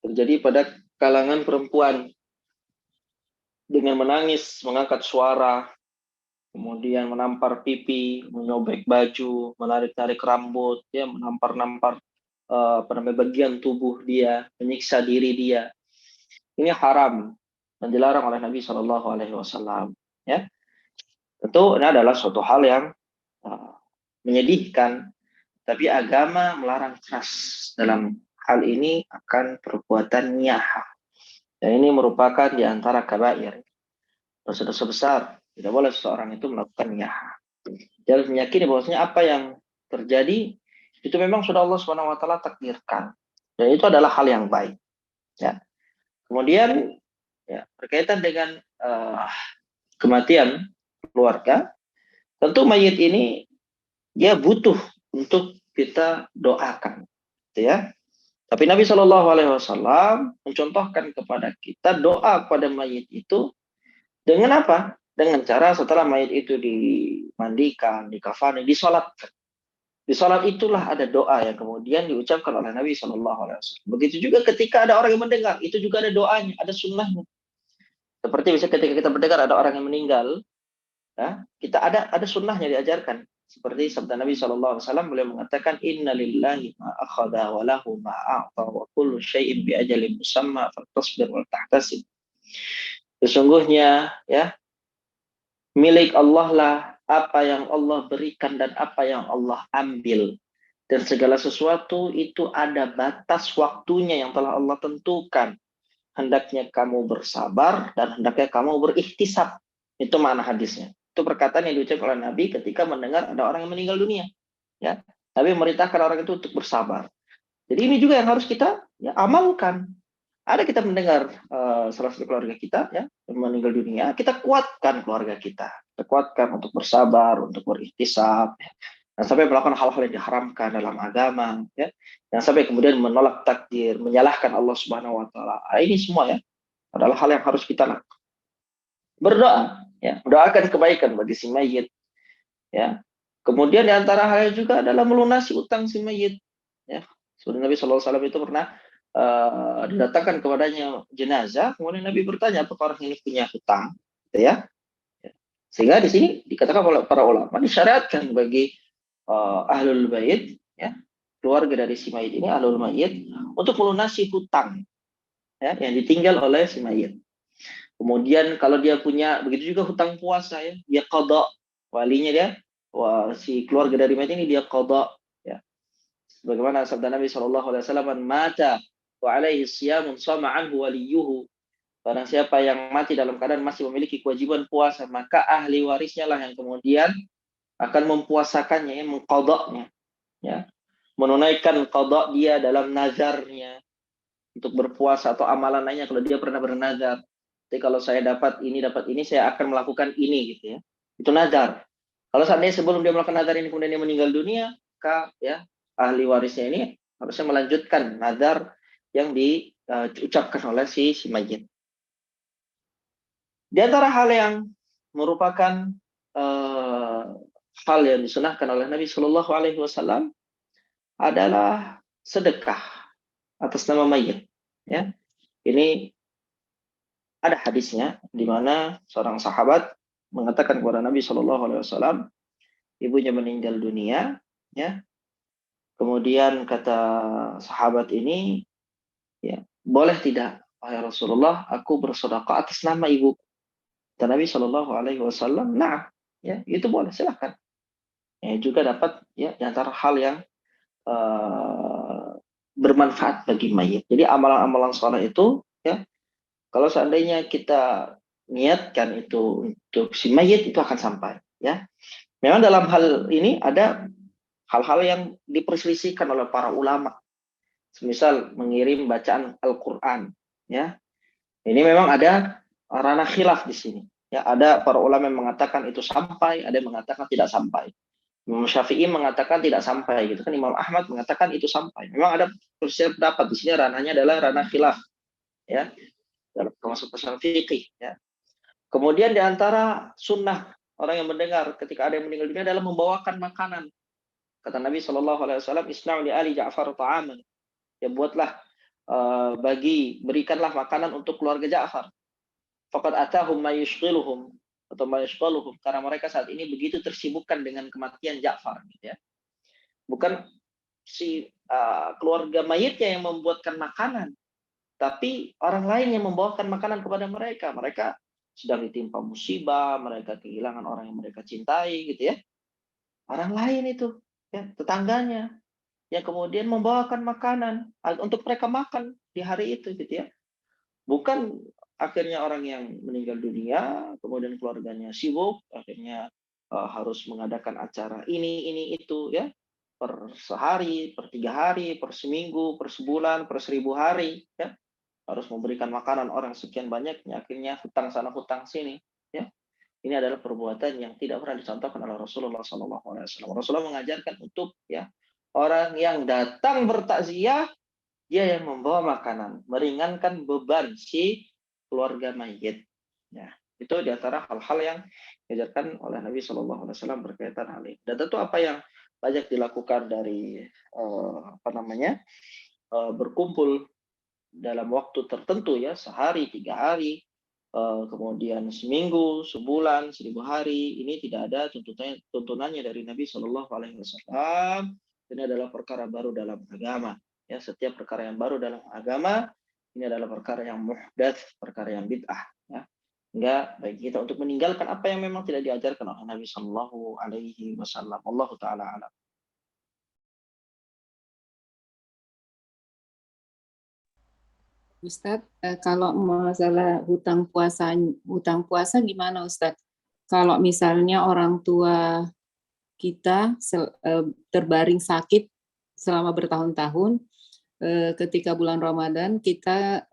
terjadi pada kalangan perempuan, dengan menangis, mengangkat suara, kemudian menampar pipi, menyobek baju, menarik-narik rambut, ya, menampar-nampar bagian tubuh dia, menyiksa diri dia. Ini haram dan dilarang oleh Nabi Shallallahu Alaihi Wasallam. Ya, tentu ini adalah suatu hal yang menyedihkan, tapi agama melarang keras dalam hal ini akan perbuatan niyahah. Dan ini merupakan di antara kabair, dosa-dosa besar. Tidak boleh seseorang itu melakukan niyahah. Dia harus meyakini bahwasanya apa yang terjadi itu memang sudah Allah Subhanahu wa taala takdirkan. Dan itu adalah hal yang baik. Ya. Kemudian ya, berkaitan dengan kematian keluarga, tentu mayit ini dia butuh untuk kita doakan, gitu ya. Tapi Nabi Shallallahu Alaihi Wasallam mencontohkan kepada kita doa kepada mayit itu dengan apa? Dengan cara setelah mayit itu dimandikan, dikafani, disolatkan. Di sholat itulah ada doa yang kemudian diucapkan oleh Nabi Shallallahu Alaihi Wasallam. Begitu juga ketika ada orang yang mendengar, itu juga ada doanya, ada sunnahnya. Seperti misalnya ketika kita mendengar ada orang yang meninggal, ya, kita ada sunnahnya diajarkan. Seperti sabda Nabi Shallallahu Alaihi Wasallam, beliau mengatakan Inna lillahi ma akhada wa lahu ma a'ta wa kullu syai'in bi ajalin musamma fatasbir wal tahtasib. Sesungguhnya, ya, milik Allah lah apa yang Allah berikan dan apa yang Allah ambil. Dan segala sesuatu itu ada batas waktunya yang telah Allah tentukan. Hendaknya kamu bersabar dan hendaknya kamu berikhtisab. Itu makna hadisnya. Itu perkataan yang diucapkan oleh Nabi ketika mendengar ada orang yang meninggal dunia. Ya, Nabi memerintahkan orang itu untuk bersabar. Jadi ini juga yang harus kita amalkan. Ada kita mendengar salah satu keluarga kita yang meninggal dunia, kita kuatkan keluarga kita. Kita kuatkan untuk bersabar, untuk berikhtisab, dan sampai melakukan hal-hal yang diharamkan dalam agama, ya. Dan sampai kemudian menolak takdir, menyalahkan Allah Subhanahu wa taala. Ini semua, ya, adalah hal yang harus kita lakukan. Berdoa, ya, mendoakan kebaikan bagi si mayit, ya. Kemudian di antara halnya juga adalah melunasi utang si mayit, ya. Sebenarnya Nabi Shallallahu Alaihi Wasallam itu pernah didatangkan kepadanya jenazah, kemudian Nabi bertanya apakah orang ini punya hutang, gitu ya. Sehingga di sini dikatakan oleh para ulama disyariatkan bagi ahlul bait, ya, keluarga dari si mayit ini, ahlul mayit, untuk melunasi hutang, ya, yang ditinggal oleh si mayit. Kemudian kalau dia punya, begitu juga hutang puasa, ya, dia qada, walinya dia, si keluarga dari mayit ini dia qada, ya. Bagaimana sabda Nabi Shallallahu Alaihi Wasallam, mata wa alaihi siyamun sama anhu waliyuhu. Barang siapa yang mati dalam keadaan masih memiliki kewajiban puasa, maka ahli warisnya lah yang kemudian akan mempuasakannya, mengqadanya, ya, menunaikan qada dia dalam nazarnya untuk berpuasa atau amalan lainnya kalau dia pernah bernazar. Jadi kalau saya dapat ini, saya akan melakukan ini gitu ya. Itu nazar. Kalau seandainya sebelum dia melakukan nazar ini kemudian dia meninggal dunia, maka ya ahli warisnya ini harusnya melanjutkan nazar yang diucapkan oleh si mayit. Di antara hal yang merupakan hal yang disunahkan oleh Nabi Shallallahu Alaihi Wasallam adalah sedekah atas nama mayit. Ya, ini ada hadisnya di mana seorang sahabat mengatakan kepada Nabi Shallallahu Alaihi Wasallam, ibunya meninggal dunia, ya. Kemudian kata sahabat ini, ya, boleh tidak, wahai Rasulullah, aku bersedekah atas nama ibu. Dan Nabi Shallallahu Alaihi Wasallam, nah, ya, itu boleh, silahkan. Ya, juga dapat ya di antara hal yang bermanfaat bagi mayit. Jadi amalan-amalan sholat itu, ya, kalau seandainya kita niatkan itu untuk si mayit, itu akan sampai. Ya, memang dalam hal ini ada hal-hal yang diperselisihkan oleh para ulama. Semisal mengirim bacaan Al-Quran, ya, ini memang ada ranah khilaf di sini. Ya, ada para ulama yang mengatakan itu sampai, ada yang mengatakan tidak sampai. Imam Syafi'i mengatakan tidak sampai, gitu kan. Imam Ahmad mengatakan itu sampai. Memang ada perselisihan pendapat di sini, ranahnya adalah ranah khilaf, ya, dalam termasuk pasal fikih. Ya. Kemudian di antara sunnah orang yang mendengar ketika ada yang meninggal dunia adalah membawakan makanan. Kata Nabi Shallallahu Alaihi Wasallam, Isna'u li ali Ja'far ta'aman. Ya, buatlah berikanlah makanan untuk keluarga Ja'far. Faqad atahum ma yushghiluhum atau ma yashghaluhum, karena mereka saat ini begitu tersibukkan dengan kematian Ja'far, gitu ya. Bukan si keluarga mayitnya yang membuatkan makanan, tapi orang lain yang membawakan makanan kepada mereka. Mereka sedang ditimpa musibah, mereka kehilangan orang yang mereka cintai, gitu ya. Orang lain itu, ya, tetangganya, yang kemudian membawakan makanan untuk mereka makan di hari itu, gitu ya. Bukan akhirnya orang yang meninggal dunia, kemudian keluarganya sibuk, akhirnya harus mengadakan acara ini itu, ya, per sehari, per 3 hari, per seminggu, per sebulan, per 1000 hari, ya, harus memberikan makanan orang sekian banyaknya, akhirnya hutang sana hutang sini, ya. Ini adalah perbuatan yang tidak pernah dicontohkan oleh Rasulullah SAW. Rasulullah mengajarkan untuk, ya, orang yang datang bertakziah, dia yang membawa makanan, meringankan beban si keluarga mayit. Ya, itu di antara hal-hal yang diajarkan oleh Nabi Shallallahu Alaihi Wasallam berkaitan hal ini. Dan tentu apa yang banyak dilakukan dari berkumpul dalam waktu tertentu, ya, sehari, 3 hari, kemudian seminggu, sebulan, 1000 hari, ini tidak ada tuntunannya dari Nabi Shallallahu Alaihi Wasallam. Ini adalah perkara baru dalam agama. Ya, setiap perkara yang baru dalam agama ini adalah perkara yang muhdats, perkara yang bid'ah. Ya. Enggak bagi kita untuk meninggalkan apa yang memang tidak diajarkan oleh Nabi Shallallahu Alaihi Wasallam. Allahu taala alam. Ustadz, kalau masalah hutang puasa gimana Ustadz? Kalau misalnya orang tua kita terbaring sakit selama bertahun-tahun, ketika bulan Ramadan kita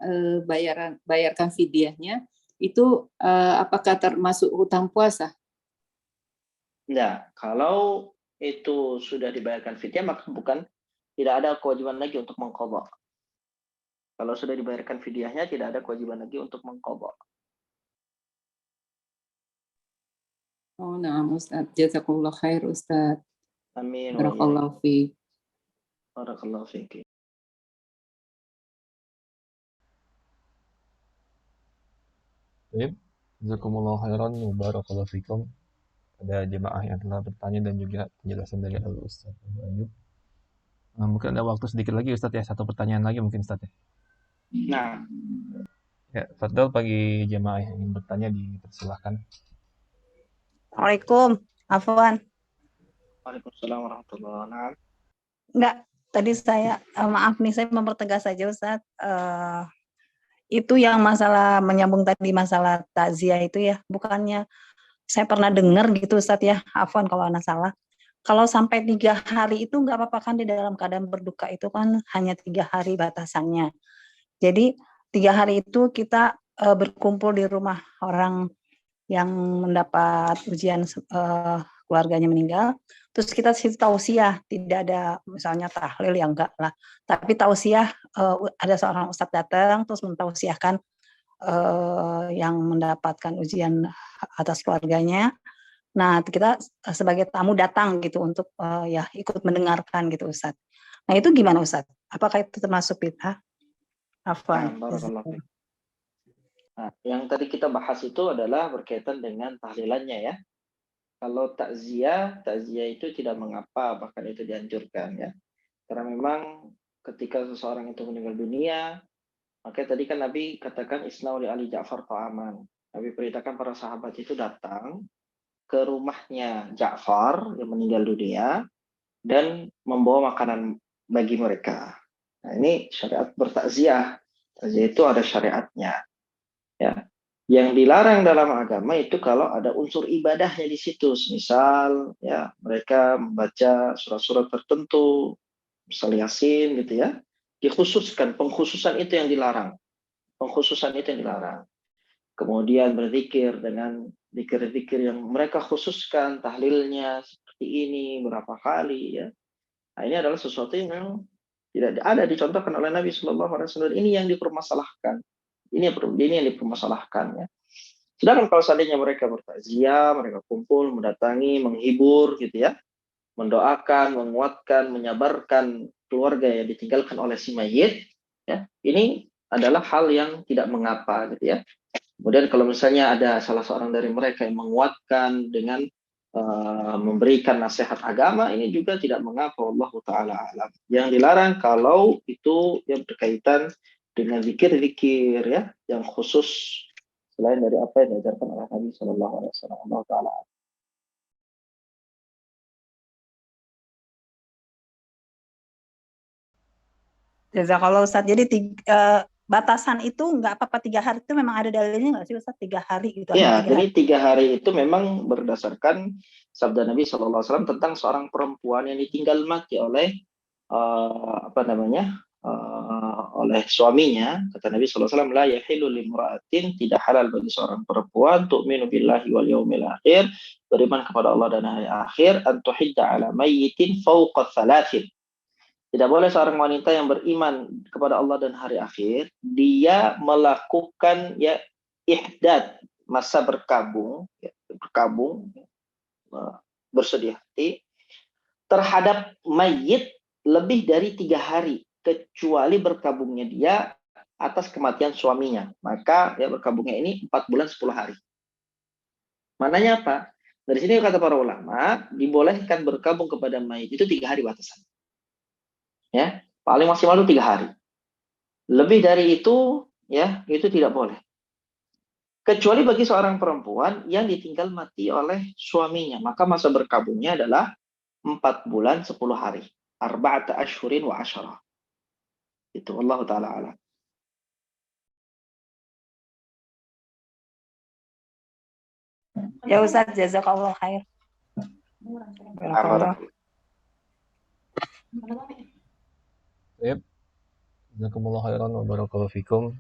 bayarkan fidyahnya, itu apakah termasuk hutang puasa? Nah, kalau itu sudah dibayarkan fidyah, maka tidak ada kewajiban lagi untuk mengqadha. Kalau sudah dibayarkan fidyahnya, tidak ada kewajiban lagi untuk mengqadha. Oh, nah, Ustaz. Jazakumullah khair, Ustaz. Amin. Barakallahu fiik. Barakallahu fiik. Baik, jazakumullah khairan wa barakallahu fikum. Ada jemaah yang telah bertanya dan juga penjelasan dari Al-Ustaz Abu Ayyub. Mungkin ada waktu sedikit lagi Ustaz ya, satu pertanyaan lagi mungkin Ustaz ya. Nah, ya, Fadl bagi jemaah yang ingin bertanya dipersilahkan. Assalamualaikum, Afwan. Waalaikumsalam warahmatullahi wabarakatuh. Enggak, tadi saya maaf nih, saya mempertegas saja Ustaz. itu yang masalah menyambung tadi masalah takziah itu ya, bukannya saya pernah dengar gitu Ustadz ya, afwan kalau anak salah. Kalau sampai 3 hari itu nggak apa-apa kan di dalam keadaan berduka itu kan hanya 3 hari batasannya. Jadi 3 hari itu kita berkumpul di rumah orang yang mendapat ujian keluarganya meninggal, terus kita tausiah, tidak ada misalnya tahlil ya enggak lah, tapi tausiah ada seorang ustadz datang terus mentausiahkan yang mendapatkan ujian atas keluarganya. Nah, kita sebagai tamu datang gitu untuk ya ikut mendengarkan gitu Ustadz. Nah, itu gimana Ustadz? Apakah itu termasuk bid'ah? Afwan. Barakallahu. Nah, yang tadi kita bahas itu adalah berkaitan dengan tahlilannya ya. Kalau takziah itu tidak mengapa, bahkan itu dianjurkan ya. Karena memang ketika seseorang itu meninggal dunia, makanya tadi kan Nabi katakan isna'u li Ali Ja'far ta'aman. Nabi perintahkan para sahabat itu datang ke rumahnya Ja'far yang meninggal dunia dan membawa makanan bagi mereka. Nah, ini syariat bertakziah. Takziah itu ada syariatnya. Ya. Yang dilarang dalam agama itu kalau ada unsur ibadahnya di situ. Misal ya mereka membaca surat-surat tertentu, misal Yasin gitu ya. Dikhususkan, pengkhususan itu yang dilarang. Pengkhususan itu yang dilarang. Kemudian berzikir dengan zikir-zikir yang mereka khususkan, tahlilnya seperti ini berapa kali ya. Nah, ini adalah sesuatu yang memang tidak ada dicontohkan oleh Nabi Shallallahu Alaihi Wasallam. Ini yang dipermasalahkan. Ini yang dipermasalahkan ya. Sedangkan kalau seandainya mereka bertakziah, mereka kumpul, mendatangi, menghibur gitu ya, mendoakan, menguatkan, menyabarkan keluarga yang ditinggalkan oleh si mayit, ya, ini adalah hal yang tidak mengapa gitu ya. Kemudian kalau misalnya ada salah seorang dari mereka yang menguatkan dengan memberikan nasihat agama, ini juga tidak mengapa, wallahu taala alam. Yang dilarang kalau itu yang berkaitan dengan zikir-zikir ya yang khusus selain dari apa yang diajarkan oleh Nabi Shallallahu Alaihi Wasallam. Allah taala. Jazakallah Ustadz. Jadi batasan itu nggak apa-apa 3 hari itu memang ada dalilnya nggak sih Ustadz 3 hari gitu? Ya, jadi 3 hari itu memang berdasarkan sabda Nabi Shallallahu Alaihi Wasallam tentang seorang perempuan yang ditinggal mati oleh oleh suaminya. Kata Nabi Sallallahu Alaihi Wasallam, la yahilu limra'atin, tidak halal bagi seorang perempuan tu'minu billahi wal yaumil akhir, beriman kepada Allah dan hari akhir, an tuhidda ala mayyitin fawqa thalathin. Tidak boleh seorang wanita yang beriman kepada Allah dan hari akhir dia melakukan ya ihdad, masa berkabung ya, bersedih hati terhadap mayit lebih dari 3 hari, kecuali berkabungnya dia atas kematian suaminya. Maka ya berkabungnya ini 4 bulan 10 hari. Mananya apa? Dari sini kata para ulama, dibolehkan berkabung kepada mayit itu 3 hari batasan. Ya, paling maksimal itu 3 hari. Lebih dari itu, ya, itu tidak boleh. Kecuali bagi seorang perempuan yang ditinggal mati oleh suaminya, maka masa berkabungnya adalah 4 bulan 10 hari. Arba'ata ashhurin wa asyarah. Itu Allah taala alam. Ya Ustaz, jazakallah khair. Baik. Jazakumullah khairan wa barakallahu fikum.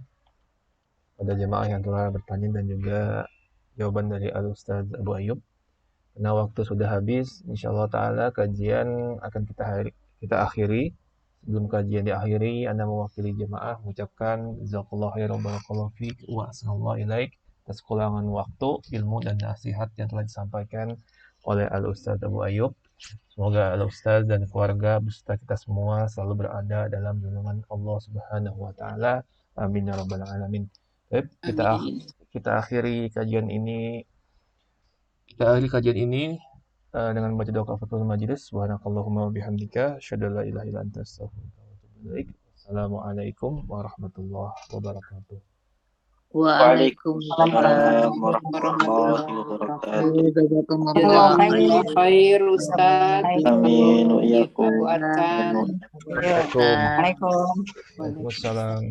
Pada jemaah yang telah bertanya dan juga jawaban dari Al-Ustaz Abu Ayyub. Karena waktu sudah habis, insyaallah taala kajian akan kita akhiri. Sebelum kajian diakhiri, Anda mewakili jemaah mengucapkan jazakallahu khairan wa barakallahu fik wa ahsanallahu ilaik atas kekurangan waktu, ilmu dan nasihat yang telah disampaikan oleh Al-Ustaz Abu Ayyub. Semoga Al-Ustaz dan keluarga beserta kita semua selalu berada dalam lindungan Allah Subhanahu wa taala. Amin ya rabbal alamin. Baik, kita akhiri kajian ini. Dengan membaca doa kafaratul majelis. Subhanakallahumma wa bihamdika asyhadu an la ilaha illa anta astaghfiruka wa atubu ilaik. Assalamualaikum warahmatullahi wabarakatuh. Waalaikumsalam warahmatullahi wabarakatuh. Jazakumullah khair Ustaz. Amin wa iyyakum. Kuatkan. Waalaikumsalam. Waalaikumsalam.